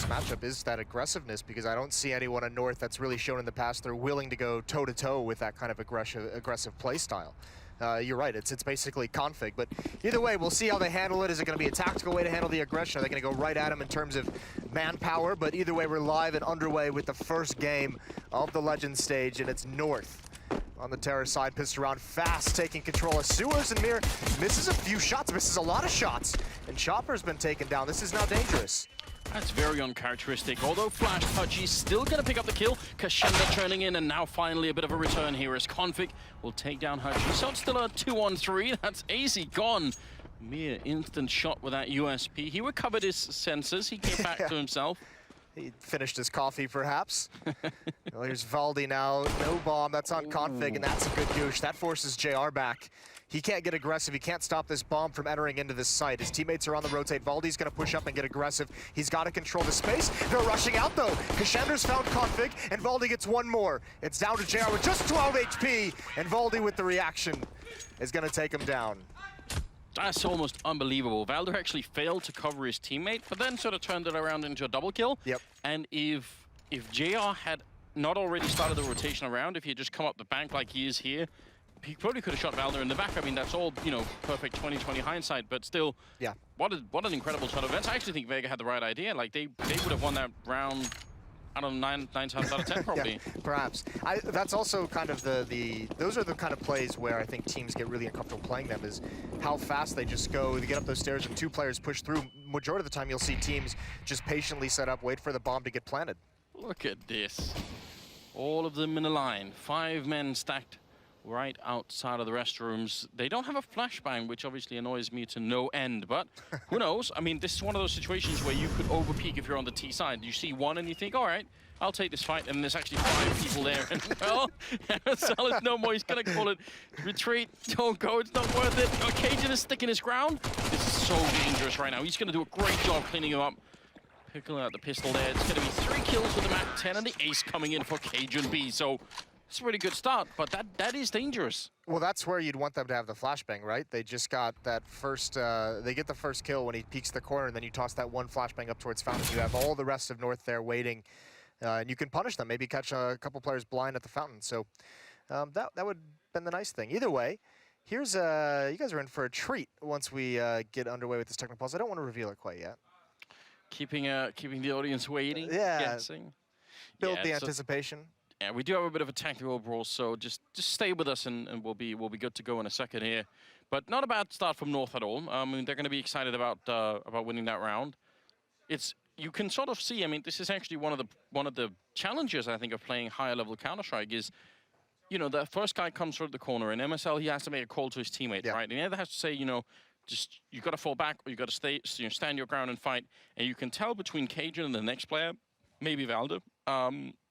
matchup is that aggressiveness, because I don't see anyone in North that's really shown in the past they're willing to go toe-to-toe with that kind of aggressive play style. You're right, it's basically config, but either way, we'll see how they handle it. Is it going to be a tactical way to handle the aggression? Are they going to go right at him in terms of manpower? But either way, we're live and underway with the first game of the Legends stage, and it's North. On the Terror side, pissed around fast, taking control of sewers, and Mir misses a few shots, misses a lot of shots, and Chopper's been taken down. This is now dangerous. That's very uncharacteristic. Although Flash Touchy's still going to pick up the kill. Kashenda turning in, and now finally a bit of a return here as Config will take down Hutchy. So it's still a 2-on-3. That's easy gone. Mere instant shot with that USP. He recovered his senses. He came back to himself. He finished his coffee, perhaps. Well, here's Valdi now. No bomb. That's on Config, and that's a good douche. That forces JR back. He can't get aggressive. He can't stop this bomb from entering into this site. His teammates are on the rotate. Valdi's going to push up and get aggressive. He's got to control the space. They're rushing out, though. Kashender's found Config, and Valdi gets one more. It's down to JR with just 12 HP, and Valdi with the reaction is going to take him down. That's almost unbelievable. Valder actually failed to cover his teammate, but then sort of turned it around into a double kill. Yep. And if JR had not already started the rotation around, if he had just come up the bank like he is here, he probably could have shot Valder in the back. I mean, that's all, you know, perfect 20/20 hindsight, but still, yeah. What an incredible shot of events. I actually think Vega had the right idea. Like, they would have won that round, I don't know, 9 times out of 10 probably. Yeah, perhaps. That's also kind of those are the kind of plays where I think teams get really uncomfortable playing them, is how fast they just go. They get up those stairs and two players push through. Majority of the time you'll see teams just patiently set up, wait for the bomb to get planted. Look at this. All of them in a line. 5 men stacked right outside of the restrooms. They don't have a flashbang, which obviously annoys me to no end, but who knows? I mean, this is one of those situations where you could overpeak if you're on the T side. You see one and you think, all right, I'll take this fight, and there's actually 5 people there. And well, Salah's no more. He's gonna call it retreat. Don't go, it's not worth it. Cajun is sticking his ground. This is so dangerous right now. He's gonna do a great job cleaning him up. Picking out the pistol there. It's gonna be 3 kills with the MAC-10 and the ace coming in for Cajun B. So it's a really good start, but that is dangerous. Well, that's where you'd want them to have the flashbang, right? They just got that first, they get the first kill when he peeks the corner, and then you toss that one flashbang up towards Fountain. You have all the rest of North there waiting, and you can punish them, maybe catch a couple players blind at the Fountain. So that would have been the nice thing. Either way, here's, you guys are in for a treat once we get underway with this technical pause. I don't want to reveal it quite yet. Keeping the audience waiting, yeah, guessing. Build the anticipation. Yeah, we do have a bit of a technical brawl, so just stay with us, and we'll be good to go in a second here. But not a bad start from North at all. I mean, they're going to be excited about winning that round. You can sort of see. I mean, this is actually one of the challenges, I think, of playing higher level Counter-Strike is, you know, the first guy comes through the corner. In MSL, he has to make a call to his teammate, right? And he either has to say, you know, just you got to fall back, or you got to stay, you know, stand your ground and fight. And you can tell between Cajun and the next player, maybe Valder.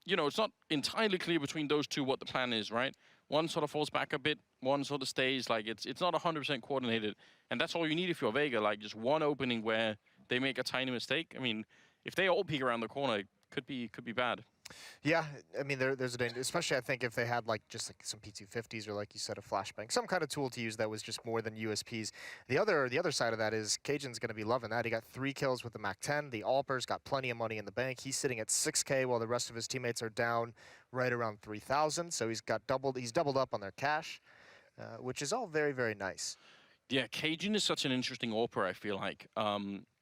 You know, it's not entirely clear between those two what the plan is, right? One sort of falls back a bit, one sort of stays. Like, it's not 100% coordinated. And that's all you need if you're Vega, like just one opening where they make a tiny mistake. I mean, if they all peek around the corner, it could be bad. Yeah, I mean, there's a danger, especially I think if they had like just like some P250s or like you said, a flashbang, some kind of tool to use that was just more than USPs. The other side of that is Cajun's going to be loving that. He got 3 kills with the MAC-10. The Alper's got plenty of money in the bank. He's sitting at 6K while the rest of his teammates are down right around 3,000. So he's doubled up on their cash, which is all very, very nice. Yeah, Cajun is such an interesting AWPer, I feel like.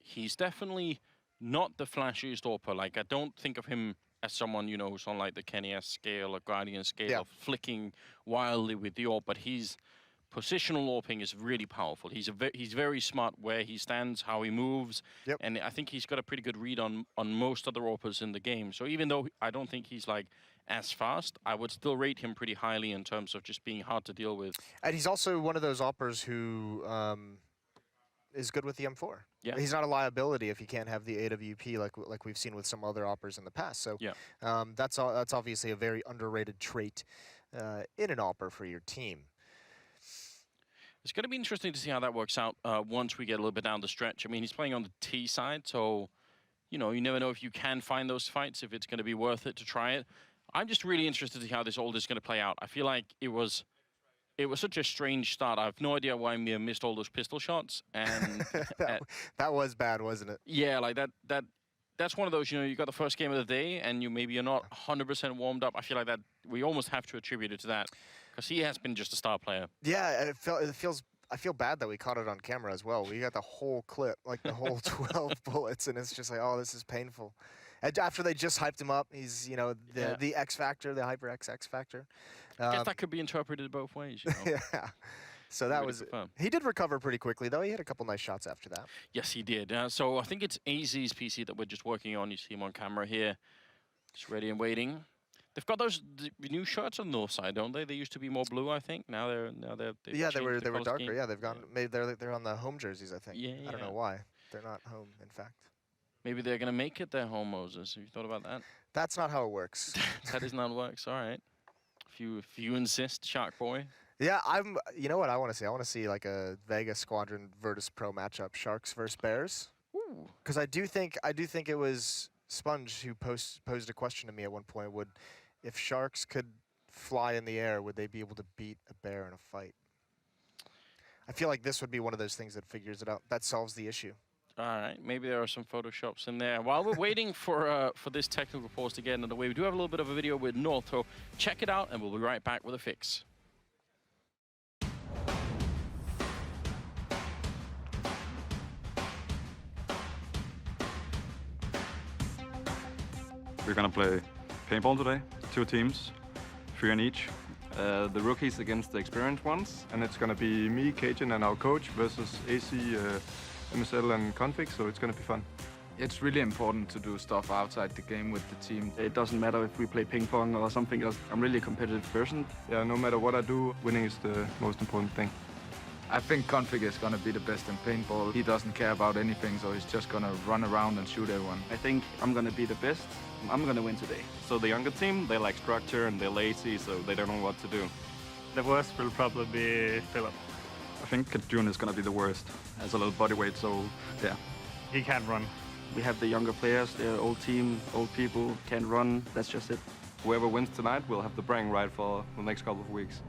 He's definitely not the flashiest AWPer. Like, I don't think of him as someone, you know, who's on like the Kenny S scale or Guardian scale of flicking wildly with the AWP, but his positional AWPing is really powerful. He's very smart where he stands, how he moves, and I think he's got a pretty good read on most other AWPers in the game. So even though I don't think he's like as fast, I would still rate him pretty highly in terms of just being hard to deal with. And he's also one of those AWPers who is good with the M4. Yeah. He's not a liability if he can't have the AWP like we've seen with some other AWPers in the past. So that's obviously a very underrated trait in an AWPer for your team. It's going to be interesting to see how that works out once we get a little bit down the stretch. I mean, he's playing on the T side, so you know, you never know if you can find those fights, if it's going to be worth it to try it. I'm just really interested to see how this all is going to play out. I feel like it was such a strange start. I have no idea why Mir missed all those pistol shots, and that was bad, wasn't it? Yeah, like that that's one of those, you know, you got the first game of the day and you're not 100% warmed up. I feel like that we almost have to attribute it to that because he has been just a star player. Yeah, and I feel bad that we caught it on camera as well. We got the whole clip, like the whole 12 bullets, and it's just like, oh, this is painful. And after they just hyped him up, he's, you know, the X factor, the Hyper X factor. I guess that could be interpreted both ways, you know? Yeah. So that was, he did recover pretty quickly, though. He had a couple nice shots after that. Yes, he did. So I think it's AZ's PC that we're just working on. You see him on camera here. Just ready and waiting. They've got those new shirts on the north side, don't they? They used to be more blue, I think. Now they're yeah, they were darker. Scheme. Yeah, they've gone. Maybe they're on the home jerseys, I think. Yeah, I don't know why. They're not home, in fact. Maybe they're gonna make it their home, Moses. Have you thought about that? That's not how it works. That is not how it works. All right. If you insist, Shark Boy. Yeah, you know what I want to see? I want to see like a Vega Squadron Virtus Pro matchup, Sharks versus Bears. Because I do think it was Sponge who posed a question to me at one point. If Sharks could fly in the air, would they be able to beat a bear in a fight? I feel like this would be one of those things that figures it out. That solves the issue. All right, maybe there are some Photoshops in there. While we're waiting for this technical pause to get underway, we do have a little bit of a video with North, so check it out, and we'll be right back with a fix. We're gonna play paintball today, 2 teams, 3 in each. The rookies against the experienced ones. And it's going to be me, Cajun, and our coach versus AC, MSL, and Config, so it's going to be fun. It's really important to do stuff outside the game with the team. It doesn't matter if we play ping pong or something else. I'm really a competitive person. Yeah, no matter what I do, winning is the most important thing. I think Config is going to be the best in paintball. He doesn't care about anything, so he's just going to run around and shoot everyone. I think I'm going to be the best. I'm going to win today. So the younger team, they lack structure and they're lazy, so they don't know what to do. The worst will probably be Philip. I think June is gonna be the worst. Has a little body weight, so yeah. He can't run. We have the younger players, they're old team, old people, can't run. That's just it. Whoever wins tonight will have the bragging right for the next couple of weeks.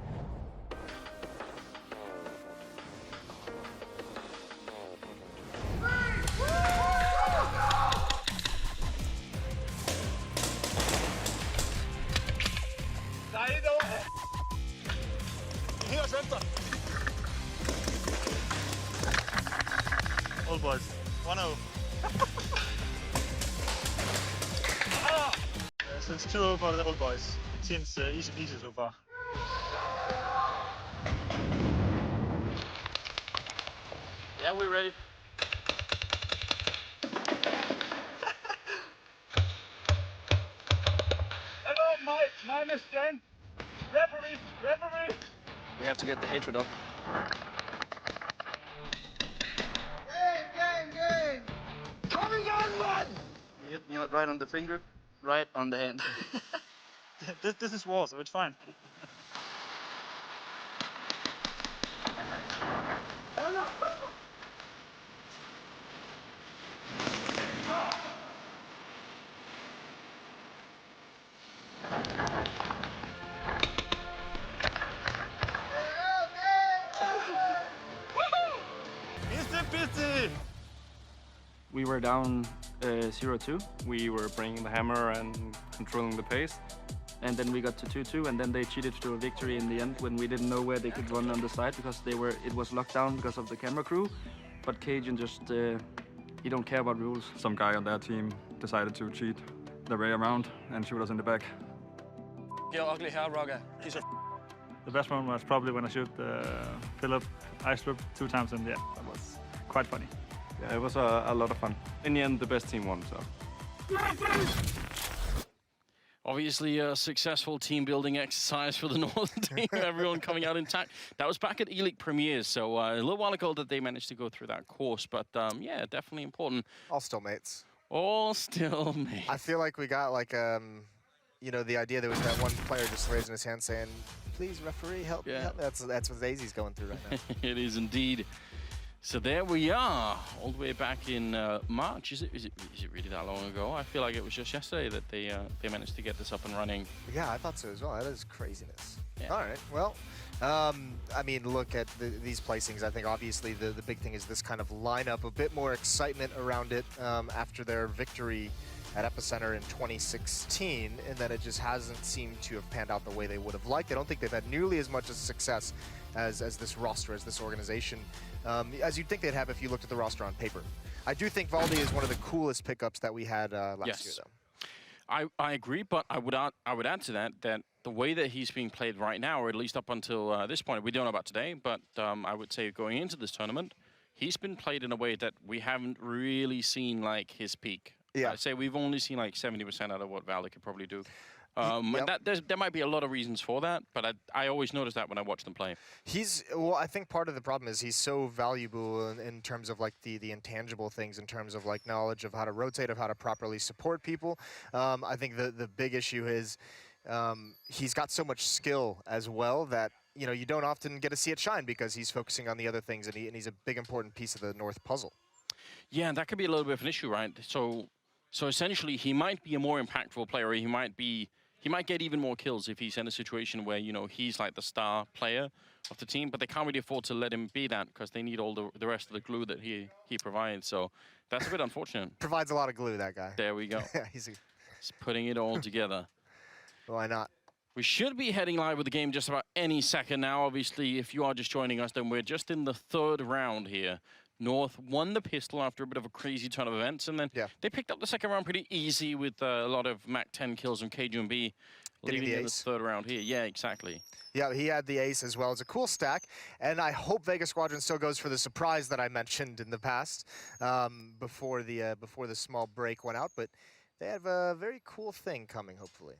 Old boys. 1-0. So it's 2-0 for the old boys. It seems easy peasy so far. Yeah, we're ready. Hello, my mistake. Referee. We have to get the hatred up. Game. Coming on, man. You hit me right on the finger, right on the hand. This is war, so it's fine. We were down 0-2. We were bringing the hammer and controlling the pace. And then we got to 2-2, and then they cheated to a victory in the end when we didn't know where they could run on the side because it was locked down because of the camera crew. But Cajun just, he don't care about rules. Some guy on their team decided to cheat their way around and shoot us in the back. Your ugly hair, Roger. Piece of The best moment was probably when I shoot Philip ice whip 2 times in the air. That was quite funny. Yeah, it was a lot of fun. In the end, the best team won, so. Obviously, a successful team-building exercise for the Northern team. Everyone coming out intact. That was back at ELEAGUE Premiers, so a little while ago that they managed to go through that course. But yeah, definitely important. All still mates. All still mates. I feel like we got like you know, the idea there was that one player just raising his hand saying, "Please, referee, help me." Help me." That's what Zazy's going through right now. It is indeed. So there we are, all the way back in March. Is it really that long ago? I feel like it was just yesterday that they managed to get this up and running. Yeah, I thought so as well. That is craziness. Yeah. All right, well, I mean, look at these placings. I think obviously the big thing is this kind of lineup, a bit more excitement around it after their victory at Epicenter in 2016, and then it just hasn't seemed to have panned out the way they would have liked. I don't think they've had nearly as much success as this roster, as this organization, as you'd think they'd have if you looked at the roster on paper. I do think Valve is one of the coolest pickups that we had last year, though. I agree, but I would add to that the way that he's being played right now, or at least up until this point, we don't know about today, but I would say going into this tournament, he's been played in a way that we haven't really seen like his peak. Yeah. I'd say we've only seen like 70% out of what Valve could probably do. And there might be a lot of reasons for that, but I always notice that when I watch them play. Well, I think part of the problem is he's so valuable in terms of like the intangible things, in terms of like knowledge of how to rotate, of how to properly support people. I think the big issue is he's got so much skill as well that you don't often get to see it shine because he's focusing on the other things, and he's a big important piece of the North puzzle. Yeah, and that could be a little bit of an issue, right? So essentially, he might be a more impactful player. Or he might get even more kills if he's in a situation where he's like the star player of the team, but they can't really afford to let him be that because they need all the rest of the glue that he provides. So that's a bit unfortunate. Provides a lot of glue, that guy. There we go. He's putting it all together. Why not? We should be heading live with the game just about any second now. Obviously, if you are just joining us, then we're just in the third round here. North won the pistol after a bit of a crazy turn of events, and then they picked up the second round pretty easy with a lot of Mac 10 kills from KGB, leading in the third round here. Yeah, exactly. Yeah, he had the ace as well. It's a cool stack, and I hope Vega Squadron still goes for the surprise that I mentioned in the past before the small break went out, but they have a very cool thing coming, hopefully.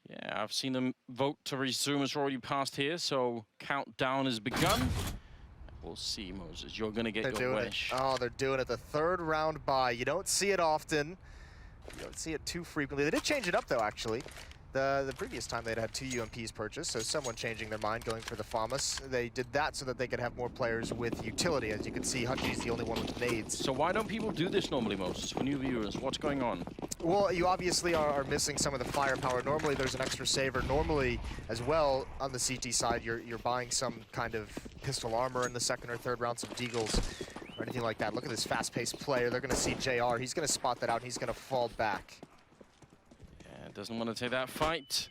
Yeah, I've seen them vote to resume. It's already passed here, so countdown has begun. We'll see, Moses. You're going to get your wish. Oh, they're doing it. The third round bye. You don't see it often. You don't see it too frequently. They did change it up, though, actually. The previous time they'd had 2 UMPs purchased, so someone changing their mind, going for the FAMAS. They did that so that they could have more players with utility. As you can see, Hutchie's the only one with nades. So why don't people do this normally, Moses, for new viewers? What's going on? Well, you obviously are missing some of the firepower. Normally, there's an extra saver. Normally, as well, on the CT side, you're buying some kind of pistol armor in the second or third round, some deagles, or anything like that. Look at this fast-paced player. They're going to see JR. He's going to spot that out, and he's going to fall back. Doesn't want to take that fight.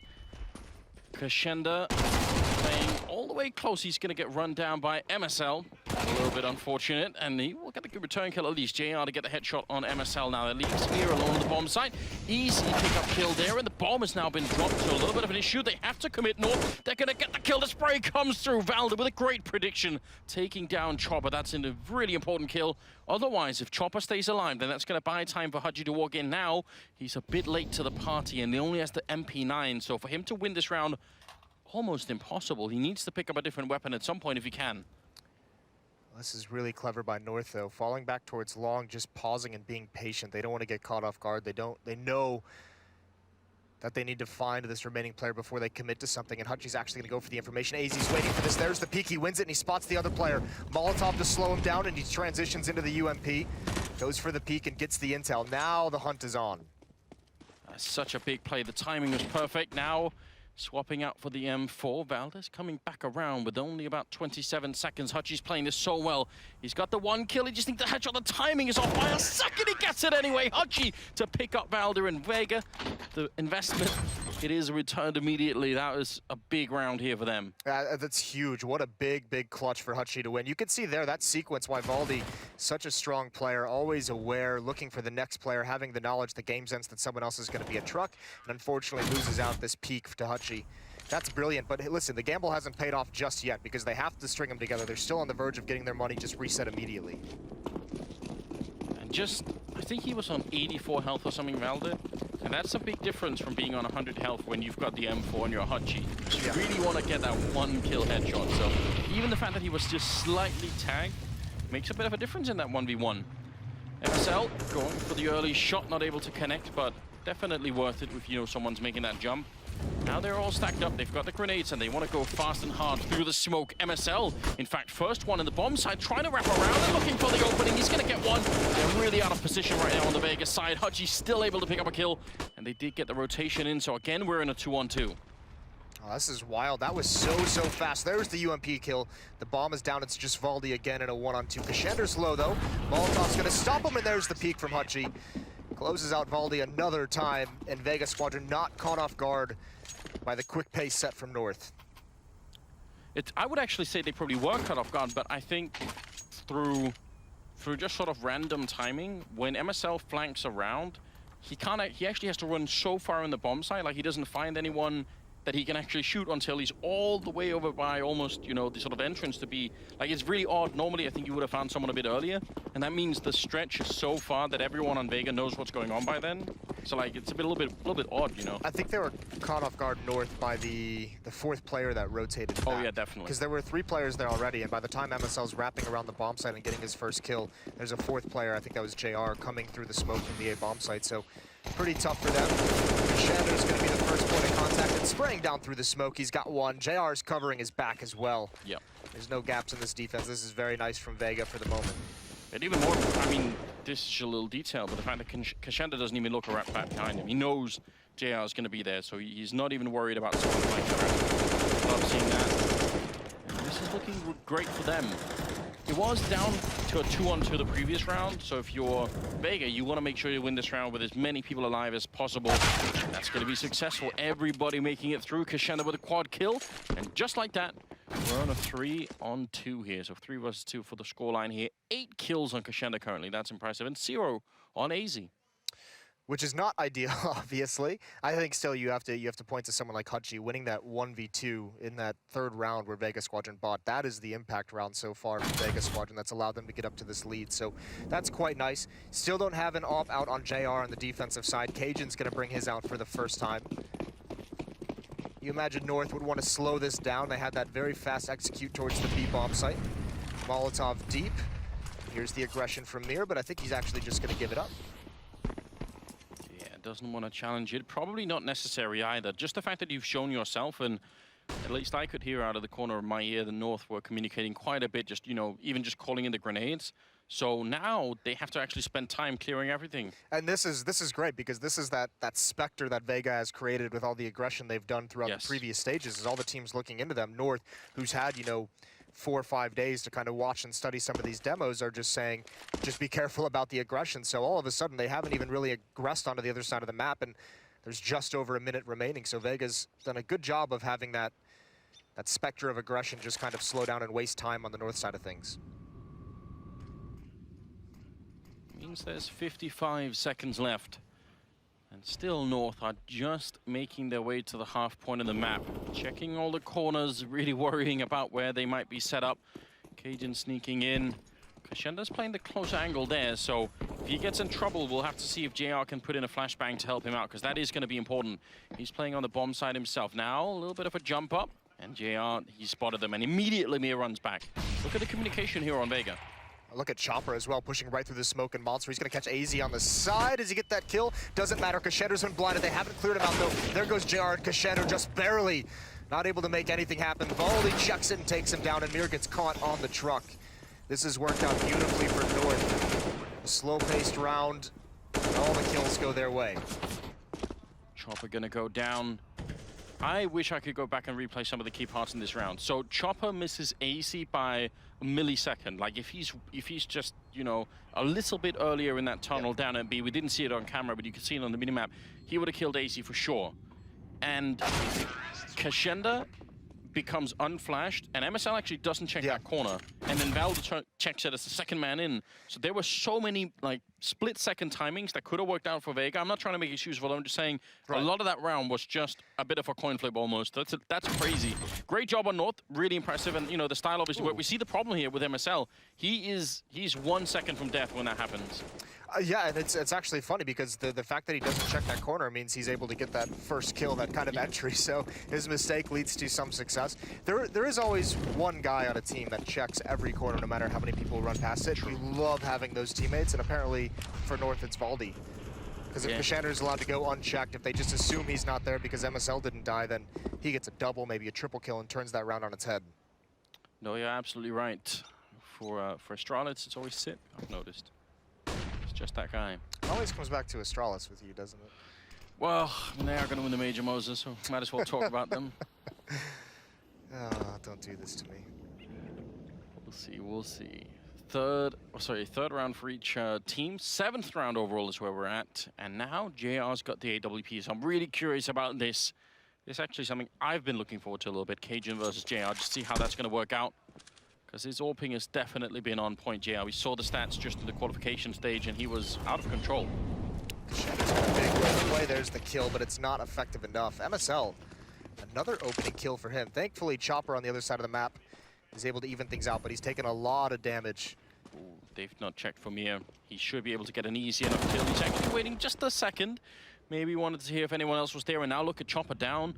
Crescenda playing all the way close. He's going to get run down by MSL. A little bit unfortunate, and he will get a good return kill, at least JR to get the headshot on MSL now. That leaves Spear alone on the bomb site. Easy pick-up kill there, and the bomb has now been dropped, so a little bit of an issue. They have to commit north. They're going to get the kill. The spray comes through. Valve with a great prediction, taking down Chopper. That's a really important kill. Otherwise, if Chopper stays alive, then that's going to buy time for Hutchie to walk in. Now, he's a bit late to the party, and he only has the MP9, so for him to win this round, almost impossible. He needs to pick up a different weapon at some point if he can. This is really clever by North, though. Falling back towards long, just pausing and being patient. They don't want to get caught off guard. They know that they need to find this remaining player before they commit to something, and Hutchie's actually going to go for the information. AZ's waiting for this. There's the peek. He wins it, and he spots the other player. Molotov to slow him down, and he transitions into the UMP. Goes for the peek and gets the intel. Now the hunt is on. Such a big play. The timing was perfect. Now swapping out for the M4. Valdez coming back around with only about 27 seconds. Hutchie's playing this so well. He's got the 1 kill. He just needs the headshot. The timing is off by a second. He gets it anyway. Hutchie to pick up Valder and Vega. The investment, it is returned immediately. That was a big round here for them. That's huge. What a big, big clutch for Hutchie to win. You can see there that sequence why Valdi, such a strong player, always aware, looking for the next player, having the knowledge, the game sense that someone else is going to be a truck, and unfortunately loses out this peak to Hutchie. That's brilliant, but hey, listen, the gamble hasn't paid off just yet because they have to string them together. They're still on the verge of getting their money just reset immediately. And just, I think he was on 84 health or something, Valde. And that's a big difference from being on 100 health when you've got the M4 and you're a Hutchie. You really want to get that 1 kill headshot. So even the fact that he was just slightly tagged makes a bit of a difference in that 1v1. MSL going for the early shot, not able to connect, but definitely worth it if, you know, someone's making that jump. Now they're all stacked up. They've got the grenades and they want to go fast and hard through the smoke. MSL, in fact, first one in the bomb side, trying to wrap around and looking for the opening. He's going to get one. They're really out of position right now on the Vega side. Hutchie's still able to pick up a kill, and they did get the rotation in. So again, we're in a 2-on-2. Oh, this is wild. That was so fast. There's the UMP kill. The bomb is down. It's just Valdi again in a 1-on-2. Kashender's low, though. Molotov's going to stop him, and there's the peek from Hutchie. Closes out Valdi another time, and Vega Squadron not caught off guard by the quick pace set from North. I would actually say they probably were caught off guard, but I think through just sort of random timing, when MSL flanks around, he actually has to run so far in the bomb site, like he doesn't find anyone that he can actually shoot until he's all the way over by almost, you know, the sort of entrance to be, like, it's really odd. Normally, I think you would have found someone a bit earlier, and that means the stretch is so far that everyone on Vega knows what's going on by then. So, like, it's a little bit odd, you know. I think they were caught off guard North by the fourth player that rotated back. Oh, yeah, definitely. Because there were 3 players there already, and by the time MSL's wrapping around the bomb site and getting his first kill, there's a 4th player, I think that was JR, coming through the smoke from the A bomb site. So, pretty tough for them. Shander's going to be the first point of contact and spraying down through the smoke. He's got one. JR's covering his back as well. Yep. There's no gaps in this defense. This is very nice from Vega for the moment. And even more, I mean, this is a little detail, but the fact that Kashenda doesn't even look right back behind him. He knows JR is going to be there, so he's not even worried about someone flanking around. Love seeing that. And this is looking great for them. It was down to a 2-on-2 the previous round, so if you're Vega, you want to make sure you win this round with as many people alive as possible. That's going to be successful. Everybody making it through. Kashenda with a quad kill, and just like that, we're on a 3-on-2 here. So 3 versus 2 for the scoreline here. 8 kills on Kashenda currently. That's impressive, and 0 on AZ. Which is not ideal, obviously. I think still you have to point to someone like Hutchie winning that 1v2 in that 3rd round where Vega Squadron bought. That is the impact round so far for Vega Squadron that's allowed them to get up to this lead. So that's quite nice. Still don't have an AWP out on JR on the defensive side. Cajun's going to bring his out for the first time. You imagine North would want to slow this down. They had that very fast execute towards the B bomb site. Molotov deep. Here's the aggression from Mir, but I think he's actually just going to give it up. Doesn't want to challenge it. Probably not necessary either. Just the fact that you've shown yourself, and at least I could hear out of the corner of my ear the North were communicating quite a bit, just, you know, even just calling in the grenades. So now they have to actually spend time clearing everything. And this is great because this is that specter that Vega has created with all the aggression they've done throughout the previous stages. Is all the teams looking into them. North, who's had, you know, 4 or 5 days to kind of watch and study some of these demos, are just saying, just be careful about the aggression. So all of a sudden, they haven't even really aggressed onto the other side of the map, and there's just over a minute remaining. So Vega's done a good job of having that specter of aggression just kind of slow down and waste time on the North side of things. Means there's 55 seconds left. And still North are just making their way to the half point of the map. Checking all the corners, really worrying about where they might be set up. Cajun sneaking in. Kashenda's playing the close angle there, so if he gets in trouble, we'll have to see if JR can put in a flashbang to help him out, because that is going to be important. He's playing on the bomb side himself. Now, a little bit of a jump up, and JR, he spotted them, and immediately Mir runs back. Look at the communication here on Vega. Look at Chopper as well, pushing right through the smoke and monster. He's going to catch AZ on the side. Does he get that kill? Doesn't matter. Kashender's been blinded. They haven't cleared him out, though. There goes JR, and Kashender just barely not able to make anything happen. Valdi checks it and takes him down, and Mir gets caught on the truck. This has worked out beautifully for North. A slow-paced round, and all the kills go their way. Chopper going to go down. I wish I could go back and replay some of the key parts in this round. So Chopper misses AC by a millisecond. Like if he's just, you know, a little bit earlier in that tunnel down at B, we didn't see it on camera, but you could see it on the minimap, he would have killed AC for sure. And Kashenda becomes unflashed, and MSL actually doesn't check that corner, and then Valve checks it as the second man in. So there were so many like split-second timings that could have worked out for Vega. I'm not trying to make excuses for them, I'm just saying a lot of that round was just a bit of a coin flip almost. That's crazy. Great job on North, really impressive, and you know the style obviously worked. We see the problem here with MSL. He's 1 second from death when that happens. Yeah, and it's actually funny because the fact that he doesn't check that corner means he's able to get that first kill, that kind of entry. So his mistake leads to some success. There is always one guy on a team that checks every corner, no matter how many people run past it. We love having those teammates, and apparently for North it's Valdi. Because if Kashander is allowed to go unchecked, if they just assume he's not there because MSL didn't die, then he gets a double, maybe a triple kill, and turns that round on its head. No, you're absolutely right. For Astralis, it's always Sit, I've noticed. It's just that guy. It always comes back to Astralis with you, doesn't it? Well, they are going to win the Major, Moses, so might as well talk about them. Oh, don't do this to me. We'll see, we'll see. Third round for each team. 7th round overall is where we're at. And now JR's got the AWP, so I'm really curious about this. It's actually something I've been looking forward to a little bit, Cajun versus JR, just see how that's going to work out. Because his AWPing has definitely been on point, JR. We saw the stats just in the qualification stage, and he was out of control. Kashander's got a big way to play. There's the kill, but it's not effective enough. MSL, another opening kill for him. Thankfully, Chopper on the other side of the map is able to even things out, but he's taken a lot of damage. Ooh, they've not checked for Mir. He should be able to get an easy enough kill. He's actually waiting just a second. Maybe wanted to hear if anyone else was there, and now look at Chopper down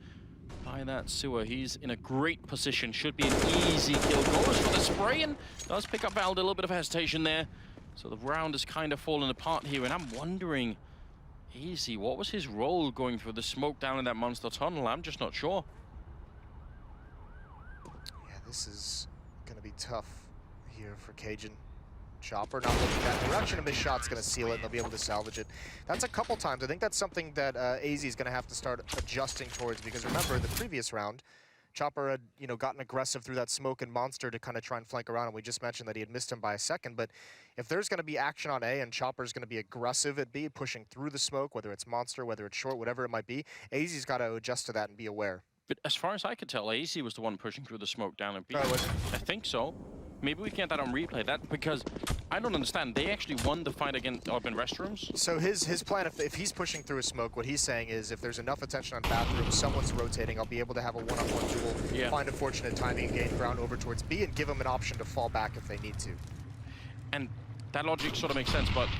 by that sewer. He's in a great position. Should be an easy kill. Goes for the spray and does pick up Valde. A little bit of hesitation there. So the round has kind of fallen apart here, and I'm wondering, Easy, what was his role going through the smoke down in that monster tunnel? I'm just not sure. Yeah, this is going to be tough here for Cajun. Chopper not looking that direction. A missed shot's going to seal it, and they'll be able to salvage it. That's a couple times. I think that's something that AZ is going to have to start adjusting towards, because remember, the previous round, Chopper had, gotten aggressive through that smoke and monster to kind of try and flank around, and we just mentioned that he had missed him by a second. But if there's going to be action on A and Chopper's going to be aggressive at B, pushing through the smoke, whether it's monster, whether it's short, whatever it might be, AZ's got to adjust to that and be aware. But as far as I could tell, AZ was the one pushing through the smoke down at B. Oh, was it? I think so. Maybe we can get that on replay. That because I don't understand. They actually won the fight against urban restrooms. So his plan, if he's pushing through a smoke, what he's saying is, if there's enough attention on bathrooms, someone's rotating, I'll be able to have a one-on-one duel, find a fortunate timing and gain ground over towards B, and give them an option to fall back if they need to. And that logic sort of makes sense, but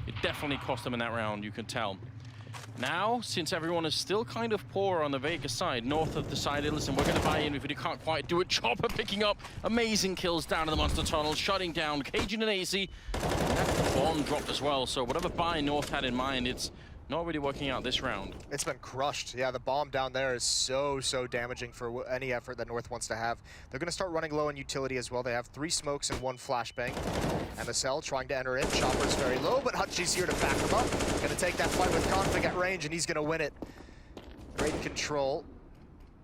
it definitely cost them in that round, you can tell. Now, since everyone is still kind of poor on the Vega side, North have decided, listen, we're going to buy in if we can't quite do it. Chopper picking up amazing kills down in the monster tunnel, shutting down Cajun and AZ. And that's the bomb dropped as well, so whatever buy North had in mind, it's not really working out this round. It's been crushed. Yeah, the bomb down there is so damaging for any effort that North wants to have. They're going to start running low on utility as well. They have 3 smokes and 1 flashbang. MSL trying to enter in. Chopper's very low, but Hutchie's here to back him up. Going to take that fight with Config at range, and he's going to win it. Great control.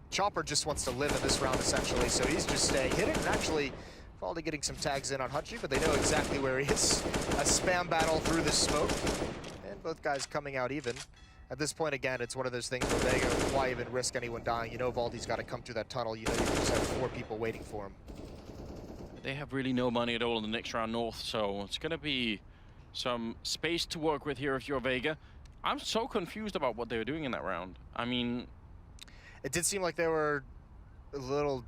Chopper just wants to live in this round, essentially, so he's just staying hidden, and actually probably getting some tags in on Hutchie, but they know exactly where he is. A spam battle through the smoke. Both guys coming out even. At this point, again, it's one of those things where Vega, why even risk anyone dying? You know Valde's got to come through that tunnel. You know you just have 4 people waiting for him. They have really no money at all in the next round North, so it's going to be some space to work with here if you're Vega. I'm so confused about what they were doing in that round. I mean, it did seem like they were a little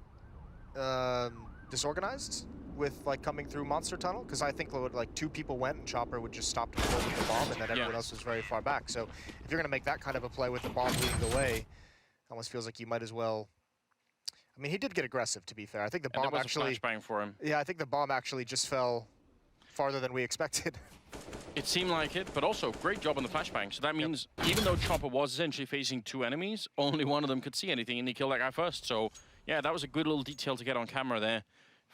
disorganized with coming through monster tunnel, because I think 2 people went and Chopper would just stop to with the bomb, and then everyone else was very far back. So if you're going to make that kind of a play with the bomb leading the way, it almost feels like you might as well. I mean, he did get aggressive, to be fair. I think the bomb actually. A flashbang for him. Yeah, I think the bomb actually just fell farther than we expected. It seemed like it, but also great job on the flashbang. So that means even though Chopper was essentially facing 2 enemies, only one of them could see anything, and he killed that guy first. So yeah, that was a good little detail to get on camera there.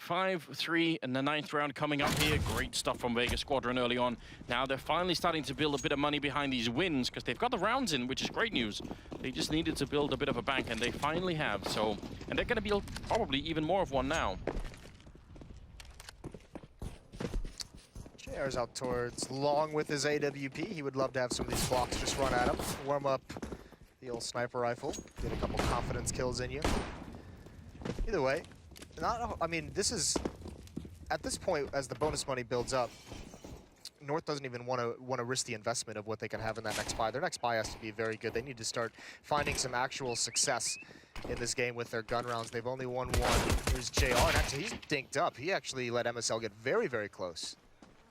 5-3 in the 9th round coming up here. Great stuff from Vega Squadron early on. Now they're finally starting to build a bit of money behind these wins, because they've got the rounds in, which is great news. They just needed to build a bit of a bank, and they finally have. So, and they're going to build probably even more of one now. JR's out towards long with his AWP. He would love to have some of these blocks just run at him. Warm up the old sniper rifle. Get a couple confidence kills in you. Either way. I mean, this is, at this point, as the bonus money builds up, North doesn't even want to risk the investment of what they can have in that next buy. Their next buy has to be very good. They need to start finding some actual success in this game with their gun rounds. They've only won 1. Here's JR, and actually he's dinked up. He actually let MSL get very close.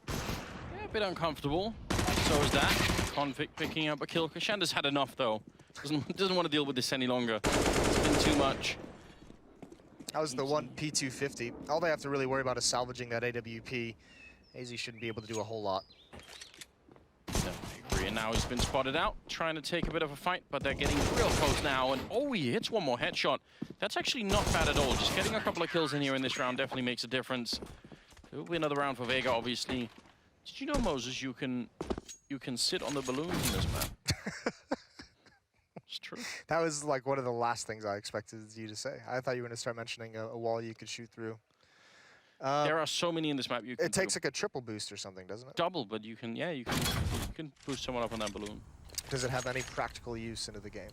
Yeah, a bit uncomfortable. So is that. Config picking up a kill. Kashander's had enough, though. Doesn't want to deal with this any longer. It's been too much. That was the 1 P250. All they have to really worry about is salvaging that AWP. AZ shouldn't be able to do a whole lot. Yeah, victory. And now he's been spotted out, trying to take a bit of a fight, but they're getting real close now. And oh, he hits one more headshot. That's actually not bad at all. Just getting a couple of kills in here in this round definitely makes a difference. It will be another round for Vega, obviously. Did you know, Moses, you can sit on the balloons in this map? It's true. That was like one of the last things I expected you to say. I thought you were going to start mentioning a wall you could shoot through. There are so many in this map you can It takes like a triple boost or something, doesn't it? double, but you can, yeah, you can boost someone up on that balloon. Does it have any practical use into the game?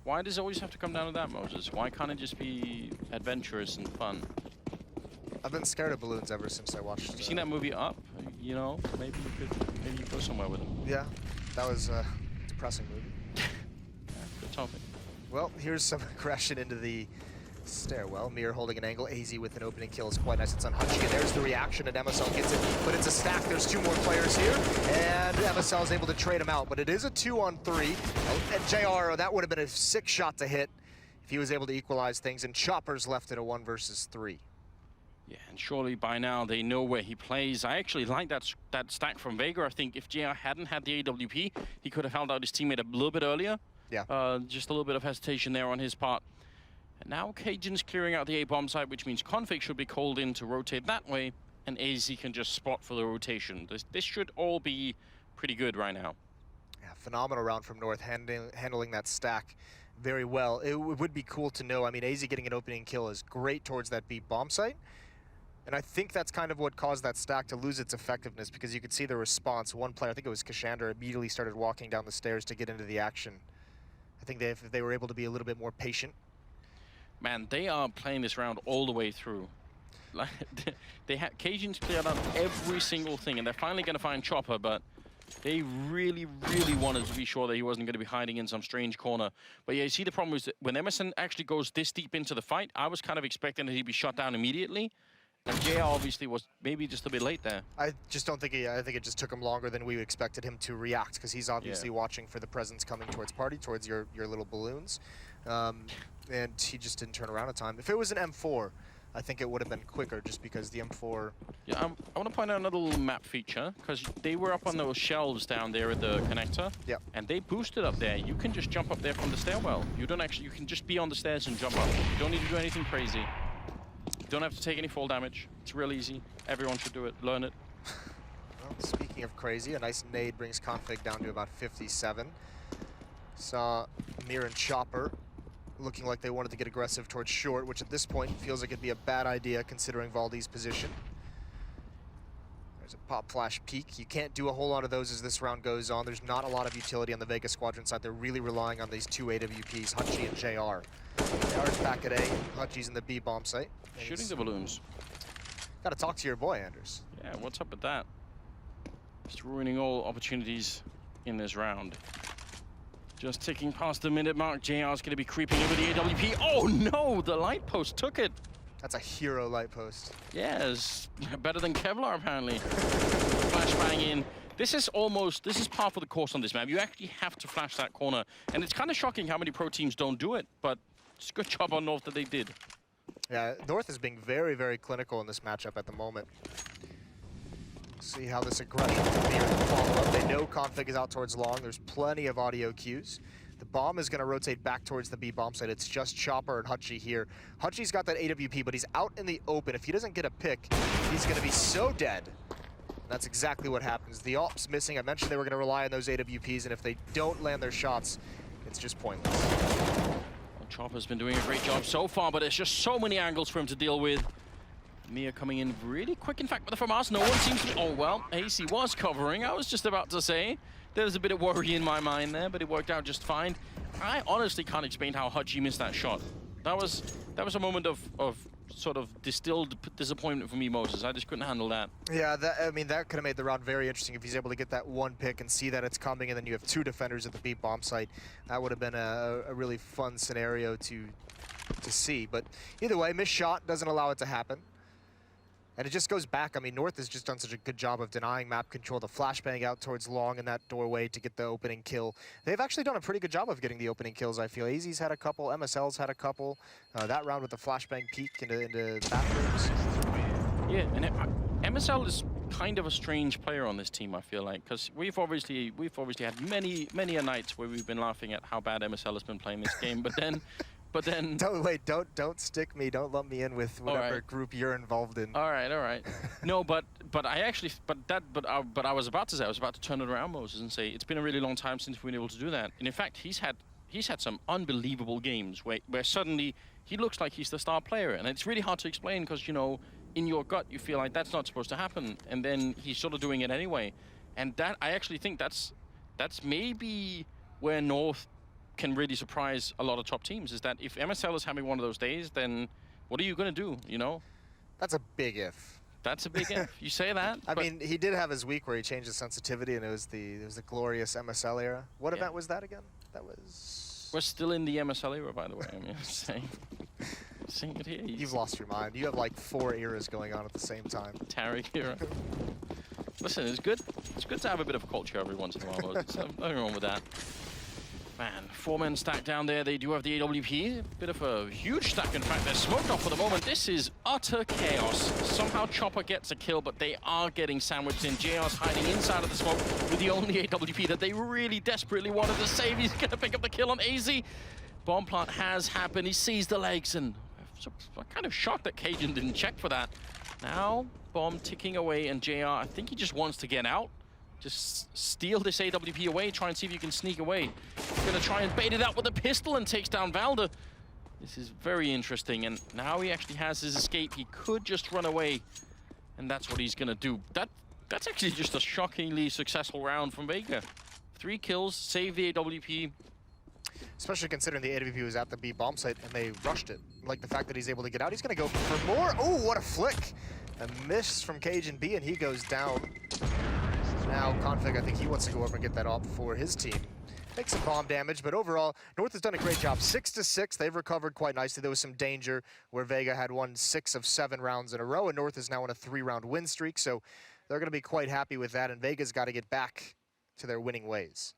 Why does it always have to come down to that, Moses? Why can't it just be adventurous and fun? I've been scared of balloons ever since I watched. Have you seen that movie Up? You know, maybe you could go somewhere with them. Yeah, that was a depressing movie. Good topic. Well, here's some aggression into the stairwell. Mir holding an angle. AZ with an opening kill is quite nice. It's on Hunchy, and there's the reaction, and MSL gets it. But it's a stack. There's two more players here, and MSL is able to trade him out. But it is a 2-on-3. And JR, that would have been a sick shot to hit if he was able to equalize things. And Chopper's left at a 1 versus 3. Yeah, and surely by now they know where he plays. I actually like that stack from Vega. I think if JR hadn't had the AWP, he could have held out his teammate a little bit earlier. Yeah. Just a little bit of hesitation there on his part. And now Cajun's clearing out the A-bomb site, which means Config should be called in to rotate that way, and AZ can just spot for the rotation. This should all be pretty good right now. Yeah, phenomenal round from North, handling that stack very well. It would be cool to know. I mean, AZ getting an opening kill is great towards that B bomb site. And I think that's kind of what caused that stack to lose its effectiveness, because you could see the response. One player, I think it was Kashandra, immediately started walking down the stairs to get into the action. I think if they were able to be a little bit more patient. Man, they are playing this round all the way through. Like, Cajun's cleared out every single thing, and they're finally going to find Chopper, but they really, really wanted to be sure that he wasn't going to be hiding in some strange corner. But yeah, you see the problem is that when Emerson actually goes this deep into the fight, I was kind of expecting that he'd be shot down immediately. And JR obviously was maybe just a bit late there. I just don't think I think it just took him longer than we expected him to react, because he's obviously watching for the presence coming towards party, towards your little balloons. And he just didn't turn around in time. If it was an M4, I think it would have been quicker, just because the M4... Yeah, I want to point out another little map feature, because they were up on those shelves down there at the connector. Yep. And they boosted up there. You can just jump up there from the stairwell. You can just be on the stairs and jump up. You don't need to do anything crazy. You don't have to take any fall damage. It's real easy. Everyone should do it. Learn it. Well, speaking of crazy, a nice nade brings Config down to about 57. Saw Mir and Chopper looking like they wanted to get aggressive towards short, which at this point feels like it'd be a bad idea considering Valdi's position. There's a pop flash peek. You can't do a whole lot of those as this round goes on. There's not a lot of utility on the Vega Squadron side. They're really relying on these two AWPs, Hunchy and JR. JR's back at A, Hunchy's in the B bomb site. Shooting the balloons. Gotta talk to your boy, Anders. Yeah, what's up with that? Just ruining all opportunities in this round. Just ticking past the minute mark. JR's going to be creeping over the AWP. Oh no, the light post took it. That's a hero light post. Yes, better than Kevlar apparently. Flashbang in. This is par for the course on this map. You actually have to flash that corner. And it's kind of shocking how many pro teams don't do it, but it's a good job on North that they did. Yeah, North is being very, very clinical in this matchup at the moment. See how this aggression will be in the follow-up. They know Config is out towards long. There's plenty of audio cues. The bomb is going to rotate back towards the B bomb site. It's just Chopper and Hunchy here. Hunchy's got that AWP, but he's out in the open. If he doesn't get a pick, he's going to be so dead. And that's exactly what happens. The AWP's missing. I mentioned they were going to rely on those AWPs, and if they don't land their shots, it's just pointless. Well, Chopper's been doing a great job so far, but there's just so many angles for him to deal with. Mia coming in really quick, in fact, but from us, no one seems to... Oh, well, AC was covering. I was just about to say. There's a bit of worry in my mind there, but it worked out just fine. I honestly can't explain how Hunchy missed that shot. That was a moment of sort of distilled disappointment for me, Moses. I just couldn't handle that. Yeah, I mean, that could have made the round very interesting if he's able to get that one pick and see that it's coming, and then you have two defenders at the B bomb site. That would have been a really fun scenario to see. But either way, missed shot doesn't allow it to happen. And it just goes back. I mean, North has just done such a good job of denying map control, the flashbang out towards long in that doorway to get the opening kill. They've actually done a pretty good job of getting the opening kills, I feel. AZ's had a couple, MSL's had a couple. That round with the flashbang peek into bathrooms. Yeah, and MSL is kind of a strange player on this team, I feel like, because we've obviously had many a nights where we've been laughing at how bad MSL has been playing this game, but then don't stick me, don't lump me in with whatever group you're involved in. All right. No, but I was about to turn it around, Moses, and say it's been a really long time since we've been able to do that. And in fact, he's had some unbelievable games where suddenly he looks like he's the star player, and it's really hard to explain because, you know, in your gut you feel like that's not supposed to happen, and then he's sort of doing it anyway. And that, I actually think that's maybe where North can really surprise a lot of top teams, is that if MSL is having one of those days, then what are you going to do, you know? That's a big if. That's a big if. You say that. I mean, he did have his week where he changed his sensitivity, and it was the glorious MSL era. What event was that again? That was... We're still in the MSL era, by the way. I mean, saying it here. You've lost your mind. You have like 4 eras going on at the same time. Tariq era. Listen, it's good. It's good to have a bit of culture every once in a while. Nothing wrong with that. Man, 4-man stack down there. They do have the AWP. Bit of a huge stack, in fact. They're smoked off for the moment. This is utter chaos. Somehow Chopper gets a kill, but they are getting sandwiched in. JR's hiding inside of the smoke with the only AWP that they really desperately wanted to save. He's going to pick up the kill on AZ. Bomb plant has happened. He sees the legs, and I'm kind of shocked that Cajun didn't check for that. Now, bomb ticking away, and JR, I think he just wants to get out. Just steal this AWP away, try and see if you can sneak away. He's gonna try and bait it out with a pistol and takes down Valde. This is very interesting, and now he actually has his escape. He could just run away, and that's what he's gonna do. That's actually just a shockingly successful round from Vega. 3 kills, save the AWP. Especially considering the AWP was at the B bomb site and they rushed it. Like the fact that he's able to get out, he's gonna go for more. Oh, what a flick! A miss from Cajun B, and he goes down. Now, Config, I think he wants to go over and get that off for his team. Make some bomb damage, but overall, North has done a great job. 6-6, they've recovered quite nicely. There was some danger where Vega had won 6 of 7 rounds in a row, and North is now on a 3-round win streak, so they're going to be quite happy with that, and Vega's got to get back to their winning ways.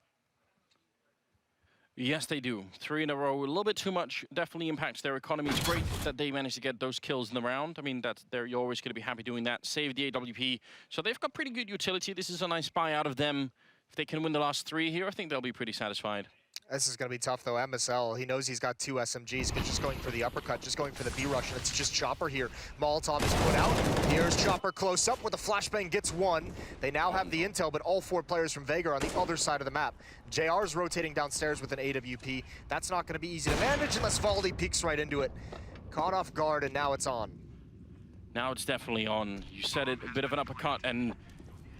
Yes, they do. 3 in a row, a little bit too much, definitely impacts their economy. It's great that they managed to get those kills in the round. I mean, you're always going to be happy doing that. Save the AWP. So they've got pretty good utility. This is a nice buy out of them. If they can win the last 3 here, I think they'll be pretty satisfied. This is going to be tough, though. MSL, he knows he's got 2 SMGs, but just going for the uppercut, just going for the B rush, and it's just Chopper here. Molotov is put out. Here's Chopper close up with a flashbang, gets 1. They now have the intel, but all 4 players from Vega are on the other side of the map. JR's rotating downstairs with an AWP. That's not going to be easy to manage unless Valde peeks right into it. Caught off guard, and now it's on. Now it's definitely on. You said it, a bit of an uppercut, and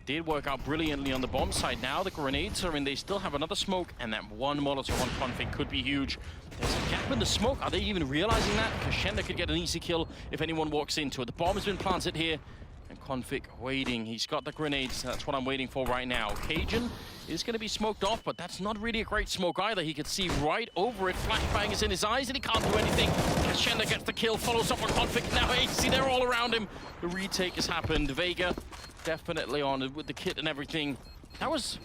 did work out brilliantly on the bomb side. Now the grenades are in, they still have another smoke, and that 1 Molotov on Config could be huge. There's a gap in the smoke. Are they even realizing that? Because Shenda could get an easy kill if anyone walks into it. The bomb has been planted here, and Config waiting. He's got the grenades. That's what I'm waiting for right now. Cajun is going to be smoked off, but that's not really a great smoke either. He could see right over it. Flashbang is in his eyes, and he can't do anything. Shenda gets the kill, follows up on Config. Now AC, they're all around him. The retake has happened. Vega definitely on with the kit and everything. That was